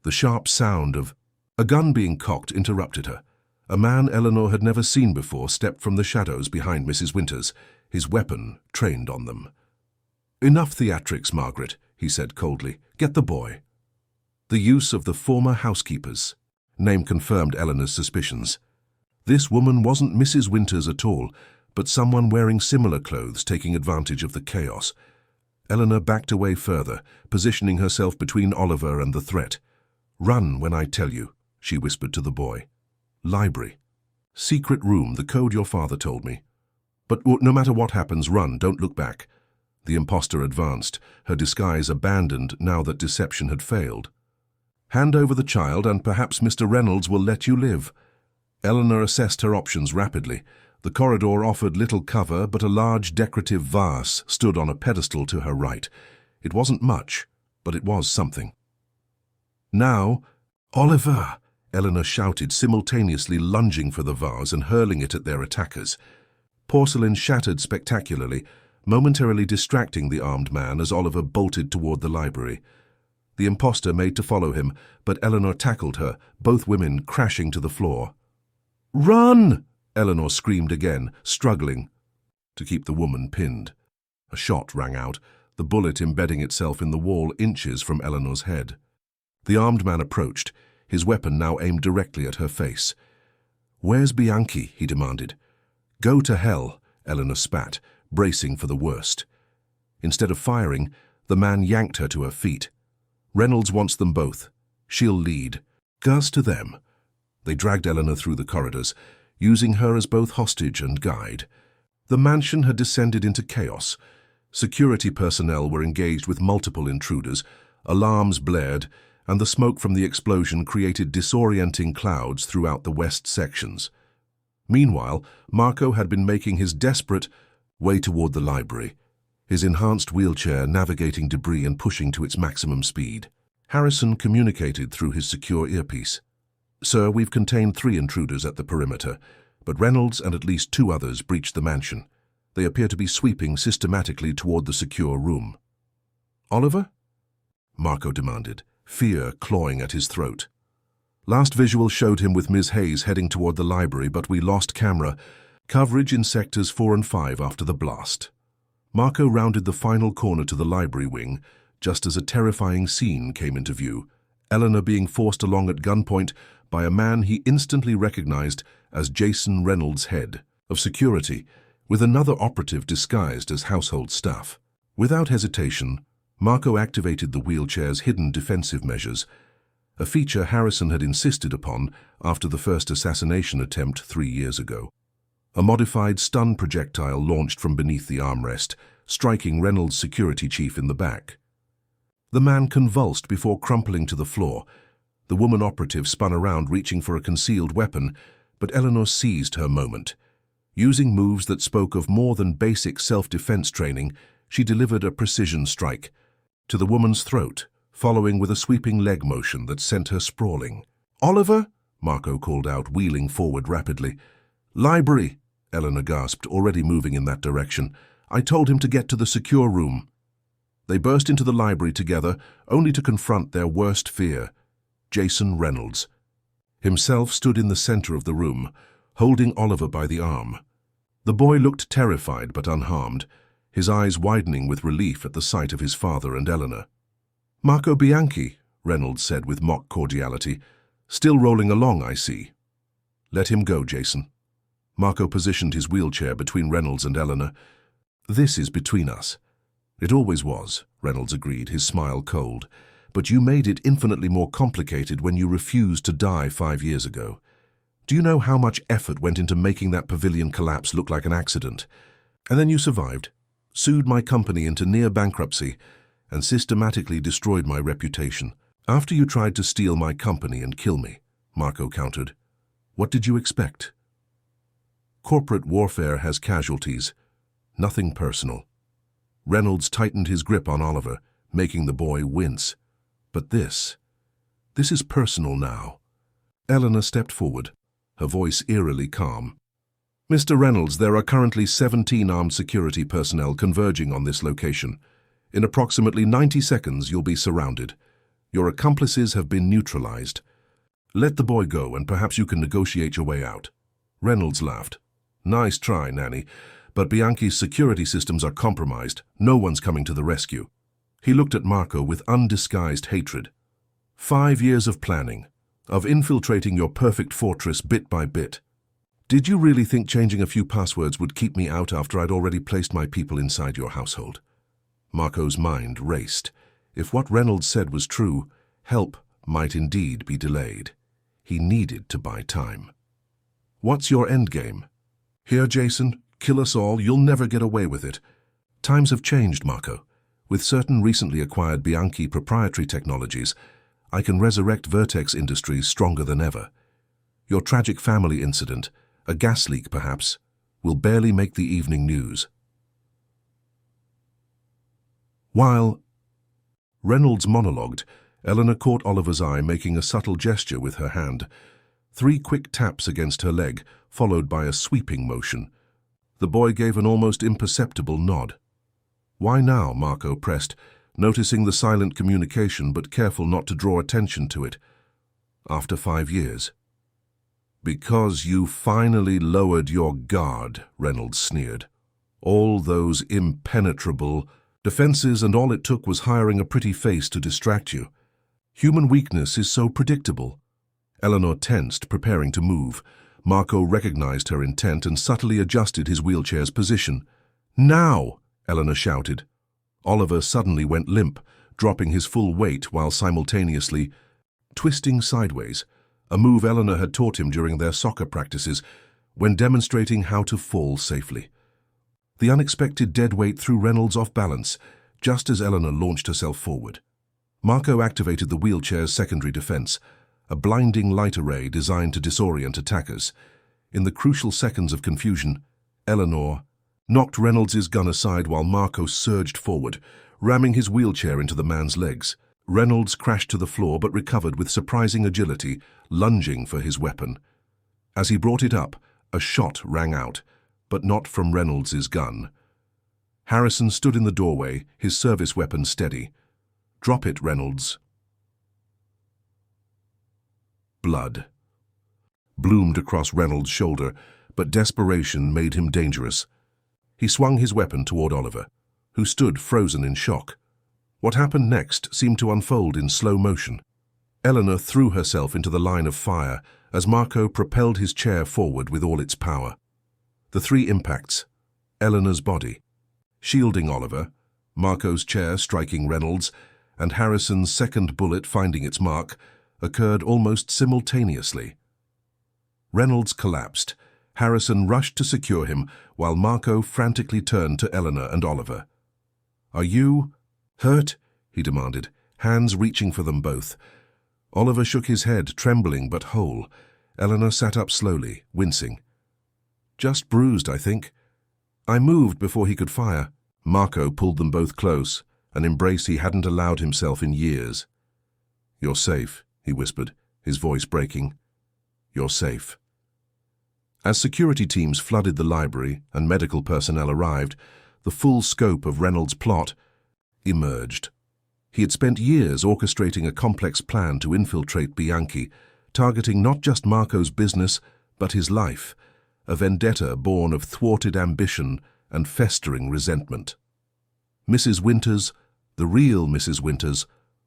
The sharp sound of a gun being cocked interrupted her. A man Eleanor had never seen before stepped from the shadows behind Mrs. Winters, his weapon trained on them. "Enough theatrics, Margaret," he said coldly. "Get the boy." The use of the former housekeeper's name confirmed Eleanor's suspicions. This woman wasn't Mrs. Winters at all, but someone wearing similar clothes taking advantage of the chaos. Eleanor backed away further, positioning herself between Oliver and the threat. "Run when I tell you," she whispered to the boy. "Library. Secret room, the code your father told me. But no matter what happens, run, don't look back." The impostor advanced, her disguise abandoned now that deception had failed. "Hand over the child and perhaps Mr. Reynolds will let you live." Eleanor assessed her options rapidly. The corridor offered little cover, but a large decorative vase stood on a pedestal to her right. It wasn't much, but it was something. "Now, Oliver!" Eleanor shouted, simultaneously lunging for the vase and hurling it at their attackers. Porcelain shattered spectacularly, momentarily distracting the armed man as Oliver bolted toward the library. The impostor made to follow him, but Eleanor tackled her, both women crashing to the floor. "Run!" Eleanor screamed again, struggling to keep the woman pinned. A shot rang out, the bullet embedding itself in the wall inches from Eleanor's head. The armed man approached, his weapon now aimed directly at her face. "Where's Bianchi?" he demanded. "Go to hell," Eleanor spat, bracing for the worst. Instead of firing, the man yanked her to her feet. "Reynolds wants them both. She'll lead. Gus to them." They dragged Eleanor through the corridors, using her as both hostage and guide. The mansion had descended into chaos. Security personnel were engaged with multiple intruders, alarms blared, and the smoke from the explosion created disorienting clouds throughout the west sections. Meanwhile, Marco had been making his desperate way toward the library, his enhanced wheelchair navigating debris and pushing to its maximum speed. Harrison communicated through his secure earpiece. "Sir, we've contained 3 intruders at the perimeter, but Reynolds and at least 2 others breached the mansion. They appear to be sweeping systematically toward the secure room." "Oliver?" Marco demanded, fear clawing at his throat. "Last visual showed him with Ms. Hayes heading toward the library, but we lost camera coverage in sectors 4 and 5 after the blast." Marco rounded the final corner to the library wing, just as a terrifying scene came into view, Eleanor being forced along at gunpoint by a man he instantly recognized as Jason Reynolds, head of security, with another operative disguised as household staff. Without hesitation, Marco activated the wheelchair's hidden defensive measures, a feature Harrison had insisted upon after the first assassination attempt 3 years ago. A modified stun projectile launched from beneath the armrest, striking Reynolds' security chief in the back. The man convulsed before crumpling to the floor. The woman operative spun around, reaching for a concealed weapon, but Eleanor seized her moment. Using moves that spoke of more than basic self-defense training, she delivered a precision strike to the woman's throat, following with a sweeping leg motion that sent her sprawling. "Oliver?" Marco called out, wheeling forward rapidly. "Library," Eleanor gasped, already moving in that direction. "I told him to get to the secure room." They burst into the library together, only to confront their worst fear. Jason Reynolds himself stood in the center of the room, holding Oliver by the arm. The boy looked terrified but unharmed, his eyes widening with relief at the sight of his father and Eleanor. "Marco Bianchi," Reynolds said with mock cordiality. "Still rolling along, I see." "Let him go, Jason." Marco positioned his wheelchair between Reynolds and Eleanor. "This is between us." "It always was," Reynolds agreed, his smile cold. "But you made it infinitely more complicated when you refused to die 5 years ago. Do you know how much effort went into making that pavilion collapse look like an accident? And then you survived, sued my company into near bankruptcy, and systematically destroyed my reputation. After you tried to steal my company and kill me," Marco countered. "What did you expect? Corporate warfare has casualties, nothing personal." Reynolds tightened his grip on Oliver, making the boy wince. But this is personal now. Eleanor stepped forward, her voice eerily calm. Mr. Reynolds, there are currently 17 armed security personnel converging on this location. In approximately 90 seconds, you'll be surrounded. Your accomplices have been neutralized. Let the boy go, and perhaps you can negotiate your way out. Reynolds laughed. Nice try, Nanny, but Bianchi's security systems are compromised. No one's coming to the rescue. He looked at Marco with undisguised hatred. 5 years of planning, of infiltrating your perfect fortress bit by bit. Did you really think changing a few passwords would keep me out after I'd already placed my people inside your household? Marco's mind raced. If what Reynolds said was true, help might indeed be delayed. He needed to buy time. What's your endgame? Here, Jason, kill us all, you'll never get away with it. Times have changed, Marco. With certain recently acquired Bianchi proprietary technologies, I can resurrect Vertex Industries stronger than ever. Your tragic family incident, a gas leak perhaps, will barely make the evening news. While Reynolds monologued, Eleanor caught Oliver's eye making a subtle gesture with her hand. 3 quick taps against her leg, followed by a sweeping motion. The boy gave an almost imperceptible nod. Why now? Marco pressed, noticing the silent communication but careful not to draw attention to it. After 5 years. Because you finally lowered your guard, Reynolds sneered. All those impenetrable defenses, and all it took was hiring a pretty face to distract you. Human weakness is so predictable. Eleanor tensed, preparing to move. Marco recognized her intent and subtly adjusted his wheelchair's position. Now! Eleanor shouted. Oliver suddenly went limp, dropping his full weight while simultaneously twisting sideways, a move Eleanor had taught him during their soccer practices when demonstrating how to fall safely. The unexpected dead weight threw Reynolds off balance, just as Eleanor launched herself forward. Marco activated the wheelchair's secondary defense, a blinding light array designed to disorient attackers. In the crucial seconds of confusion, Eleanor knocked Reynolds' gun aside while Marco surged forward, ramming his wheelchair into the man's legs. Reynolds crashed to the floor but recovered with surprising agility, lunging for his weapon. As he brought it up, a shot rang out, but not from Reynolds' gun. Harrison stood in the doorway, his service weapon steady. Drop it, Reynolds. Blood bloomed across Reynolds' shoulder, but desperation made him dangerous. He swung his weapon toward Oliver, who stood frozen in shock. What happened next seemed to unfold in slow motion. Eleanor threw herself into the line of fire as Marco propelled his chair forward with all its power. The 3 impacts, Eleanor's body, shielding Oliver, Marco's chair striking Reynolds, and Harrison's second bullet finding its mark, occurred almost simultaneously. Reynolds collapsed. Harrison rushed to secure him, while Marco frantically turned to Eleanor and Oliver. "Are you hurt?" he demanded, hands reaching for them both. Oliver shook his head, trembling but whole. Eleanor sat up slowly, wincing. "Just bruised, I think. I moved before he could fire." Marco pulled them both close, an embrace he hadn't allowed himself in years. "You're safe," he whispered, his voice breaking. "You're safe." As security teams flooded the library and medical personnel arrived, the full scope of Reynolds' plot emerged. He had spent years orchestrating a complex plan to infiltrate Bianchi, targeting not just Marco's business, but his life, a vendetta born of thwarted ambition and festering resentment. Mrs. Winters, the real Mrs. Winters,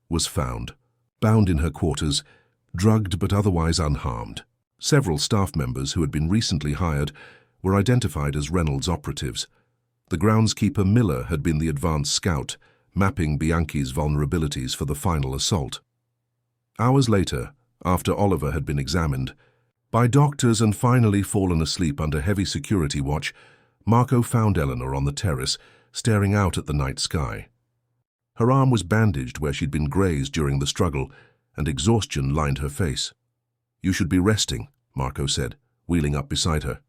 was found, bound in her quarters, drugged but otherwise unharmed. Several staff members who had been recently hired were identified as Reynolds operatives. The groundskeeper Miller had been the advanced scout, mapping Bianchi's vulnerabilities for the final assault. Hours later, after Oliver had been examined by doctors and finally fallen asleep under heavy security watch, Marco found Eleanor on the terrace, staring out at the night sky. Her arm was bandaged where she'd been grazed during the struggle, and exhaustion lined her face. "You should be resting," Marco said, wheeling up beside her.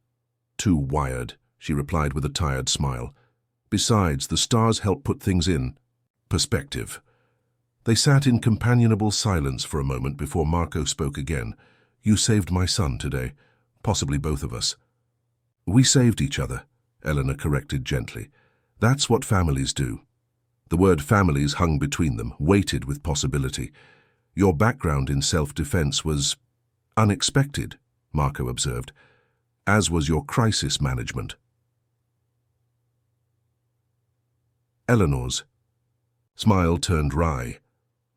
"Too wired," she replied with a tired smile. "Besides, the stars help put things in Perspective. They sat in companionable silence for a moment before Marco spoke again. You saved my son today, possibly both of us. We saved each other, Eleanor corrected gently. That's what families do. The word families hung between them, weighted with possibility. Your background in self-defense was unexpected, Marco observed, as was your crisis management. Eleanor's smile turned wry.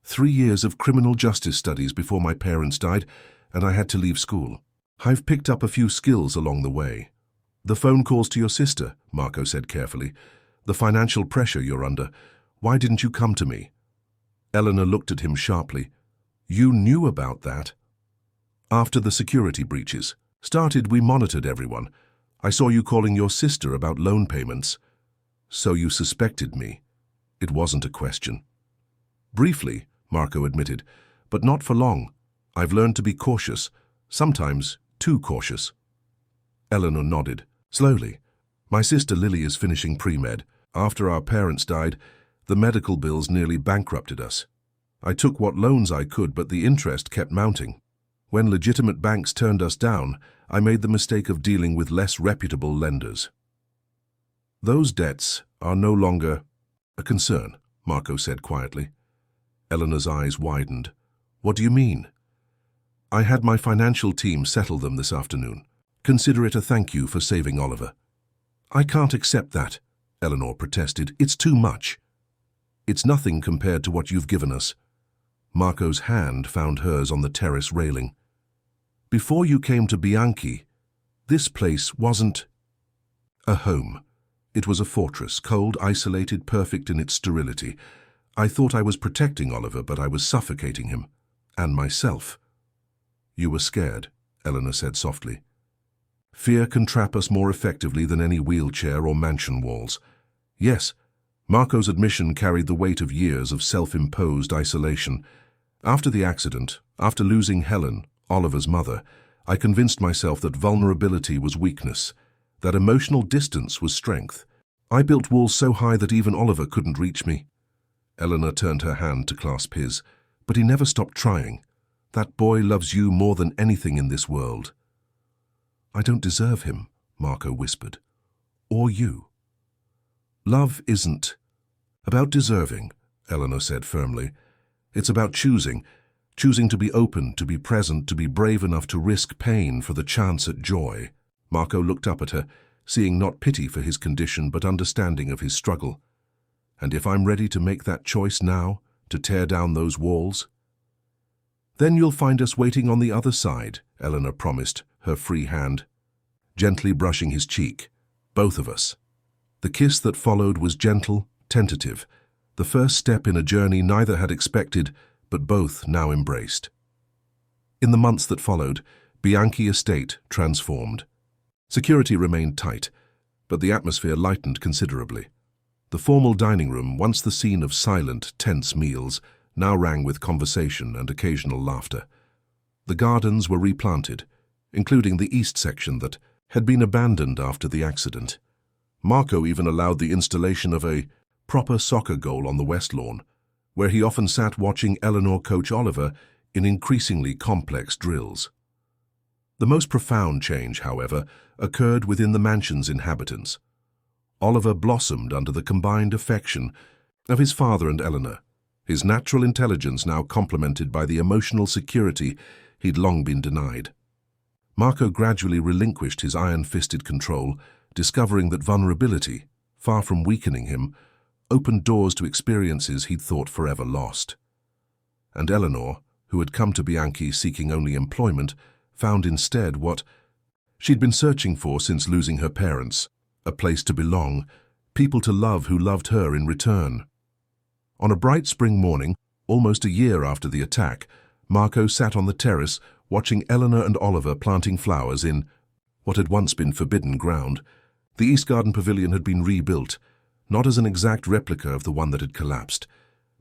3 years of criminal justice studies before my parents died, and I had to leave school. I've picked up a few skills along the way. The phone calls to your sister, Marco said carefully. The financial pressure you're under. Why didn't you come to me? Eleanor looked at him sharply. You knew about that? After the security breaches started, we monitored everyone. I saw you calling your sister about loan payments. So you suspected me. It wasn't a question. Briefly, Marco admitted, but not for long. I've learned to be cautious, sometimes too cautious. Eleanor nodded. Slowly. My sister Lily is finishing pre-med. After our parents died, the medical bills nearly bankrupted us. I took what loans I could, but the interest kept mounting. When legitimate banks turned us down, I made the mistake of dealing with less reputable lenders. Those debts are no longer a concern, Marco said quietly. Eleanor's eyes widened. What do you mean? I had my financial team settle them this afternoon. Consider it a thank you for saving Oliver. I can't accept that, Eleanor protested. It's too much. It's nothing compared to what you've given us. Marco's hand found hers on the terrace railing. Before you came to Bianchi, this place wasn't a home. It was a fortress, cold, isolated, perfect in its sterility. I thought I was protecting Oliver, but I was suffocating him. And myself. You were scared, Eleanor said softly. Fear can trap us more effectively than any wheelchair or mansion walls. Yes, Marco's admission carried the weight of years of self-imposed isolation. After the accident, after losing Helen, Oliver's mother, I convinced myself that vulnerability was weakness, that emotional distance was strength. I built walls so high that even Oliver couldn't reach me. Eleanor turned her hand to clasp his, but he never stopped trying. That boy loves you more than anything in this world. I don't deserve him, Marco whispered. Or you. Love isn't about deserving, Eleanor said firmly. It's about choosing to be open, to be present, to be brave enough to risk pain for the chance at joy. Marco looked up at her, seeing not pity for his condition but understanding of his struggle. And if I'm ready to make that choice now, to tear down those walls? Then you'll find us waiting on the other side, Eleanor promised, her free hand, gently brushing his cheek. Both of us. The kiss that followed was gentle, tentative, the first step in a journey neither had expected, but both now embraced. In the months that followed, Bianchi Estate transformed. Security remained tight, but the atmosphere lightened considerably. The formal dining room, once the scene of silent, tense meals, now rang with conversation and occasional laughter. The gardens were replanted, including the east section that had been abandoned after the accident. Marco even allowed the installation of a proper soccer goal on the west lawn, where he often sat watching Eleanor coach Oliver in increasingly complex drills. The most profound change, however, occurred within the mansion's inhabitants. Oliver blossomed under the combined affection of his father and Eleanor, his natural intelligence now complemented by the emotional security he'd long been denied. Marco gradually relinquished his iron-fisted control, discovering that vulnerability, far from weakening him, opened doors to experiences he'd thought forever lost. And Eleanor, who had come to Bianchi seeking only employment, found instead what she'd been searching for since losing her parents, a place to belong, people to love who loved her in return. On a bright spring morning, almost a year after the attack, Marco sat on the terrace watching Eleanor and Oliver planting flowers in what had once been forbidden ground. The East Garden Pavilion had been rebuilt, not as an exact replica of the one that had collapsed,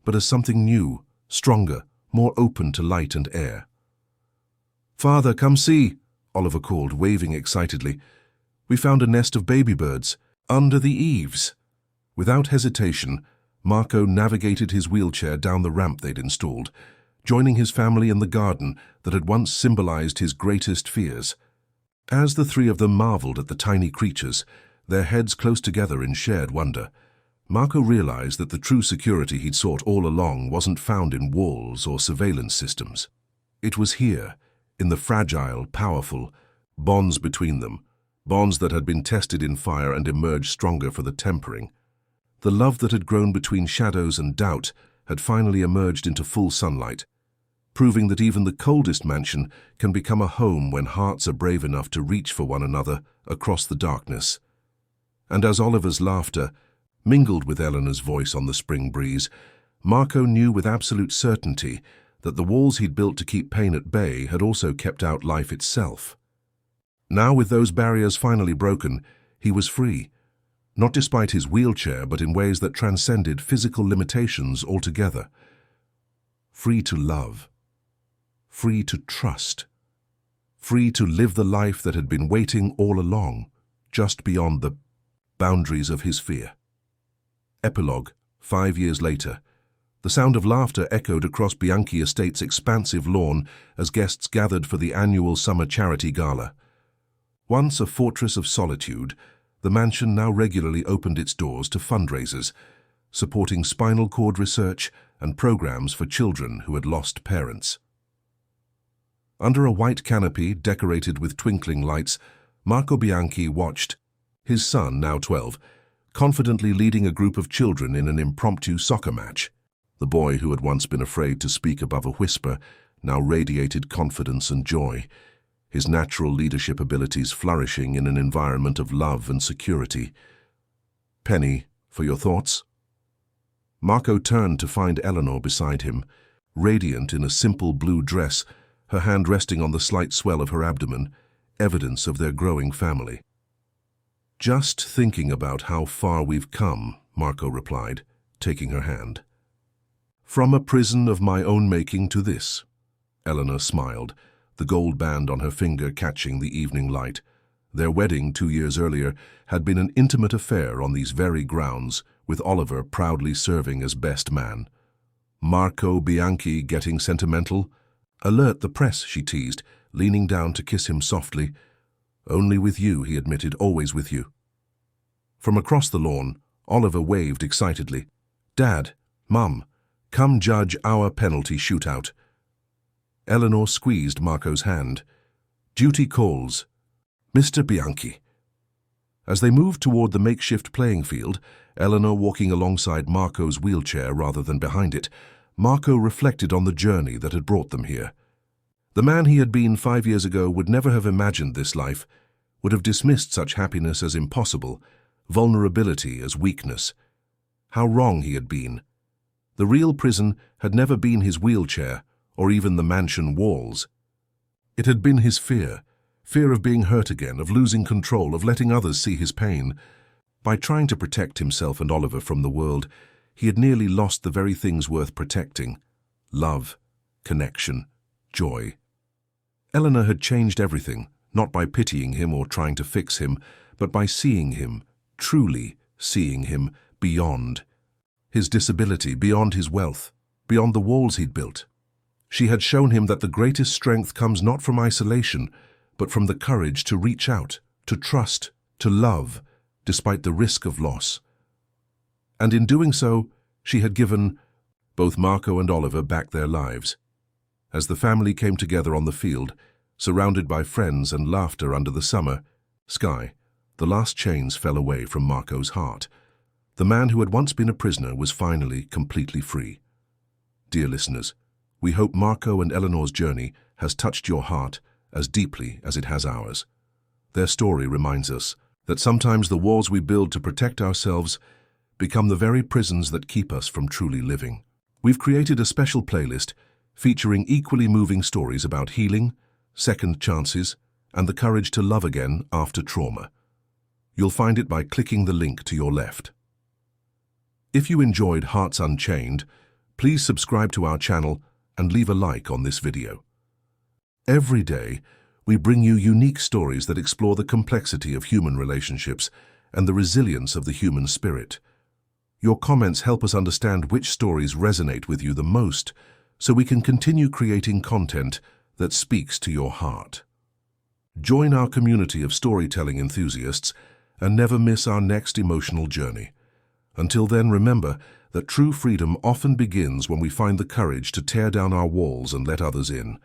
but as something new, stronger, more open to light and air. "Father, come see," Oliver called, waving excitedly. "We found a nest of baby birds under the eaves." Without hesitation, Marco navigated his wheelchair down the ramp they'd installed, joining his family in the garden that had once symbolized his greatest fears. As the three of them marveled at the tiny creatures, their heads close together in shared wonder, Marco realized that the true security he'd sought all along wasn't found in walls or surveillance systems. It was here, in the fragile, powerful bonds between them, bonds that had been tested in fire and emerged stronger for the tempering. The love that had grown between shadows and doubt had finally emerged into full sunlight, proving that even the coldest mansion can become a home when hearts are brave enough to reach for one another across the darkness. And as Oliver's laughter mingled with Eleanor's voice on the spring breeze, Marco knew with absolute certainty that the walls he'd built to keep pain at bay had also kept out life itself. Now, with those barriers finally broken, he was free, not despite his wheelchair, but in ways that transcended physical limitations altogether. Free to love, free to trust, free to live the life that had been waiting all along, just beyond the boundaries of his fear. Epilogue, 5 years later. The sound of laughter echoed across Bianchi Estate's expansive lawn as guests gathered for the annual summer charity gala. Once a fortress of solitude, the mansion now regularly opened its doors to fundraisers, supporting spinal cord research and programs for children who had lost parents. Under a white canopy decorated with twinkling lights, Marco Bianchi watched, his son, now 12, confidently leading a group of children in an impromptu soccer match. The boy who had once been afraid to speak above a whisper now radiated confidence and joy, his natural leadership abilities flourishing in an environment of love and security. "Penny, for your thoughts?" Marco turned to find Eleanor beside him, radiant in a simple blue dress, her hand resting on the slight swell of her abdomen, evidence of their growing family. "Just thinking about how far we've come," Marco replied, taking her hand. "From a prison of my own making to this." Eleanor smiled, the gold band on her finger catching the evening light. Their wedding 2 years earlier had been an intimate affair on these very grounds, with Oliver proudly serving as best man. Marco Bianchi getting sentimental? "Alert the press," she teased, leaning down to kiss him softly. "Only with you," he admitted, "always with you." From across the lawn, Oliver waved excitedly. "Dad, Mum, come judge our penalty shootout." Eleanor squeezed Marco's hand. "Duty calls. Mr. Bianchi." As they moved toward the makeshift playing field, Eleanor walking alongside Marco's wheelchair rather than behind it, Marco reflected on the journey that had brought them here. The man he had been 5 years ago would never have imagined this life, would have dismissed such happiness as impossible, vulnerability as weakness. How wrong he had been. The real prison had never been his wheelchair or even the mansion walls. It had been his fear of being hurt again, of losing control, of letting others see his pain. By trying to protect himself and Oliver from the world, he had nearly lost the very things worth protecting: love, connection, joy. Eleanor had changed everything, not by pitying him or trying to fix him, but by seeing him, truly seeing him, beyond his disability, beyond his wealth, beyond the walls he'd built. She had shown him that the greatest strength comes not from isolation, but from the courage to reach out, to trust, to love, despite the risk of loss. And in doing so, she had given both Marco and Oliver back their lives. As the family came together on the field, surrounded by friends and laughter under the summer sky, the last chains fell away from Marco's heart. The man who had once been a prisoner was finally completely free. Dear listeners, we hope Marco and Eleanor's journey has touched your heart as deeply as it has ours. Their story reminds us that sometimes the walls we build to protect ourselves become the very prisons that keep us from truly living. We've created a special playlist featuring equally moving stories about healing, second chances, and the courage to love again after trauma. You'll find it by clicking the link to your left. If you enjoyed Hearts Unchained, please subscribe to our channel and leave a like on this video. Every day, we bring you unique stories that explore the complexity of human relationships and the resilience of the human spirit. Your comments help us understand which stories resonate with you the most, so we can continue creating content that speaks to your heart. Join our community of storytelling enthusiasts and never miss our next emotional journey. Until then, remember that true freedom often begins when we find the courage to tear down our walls and let others in.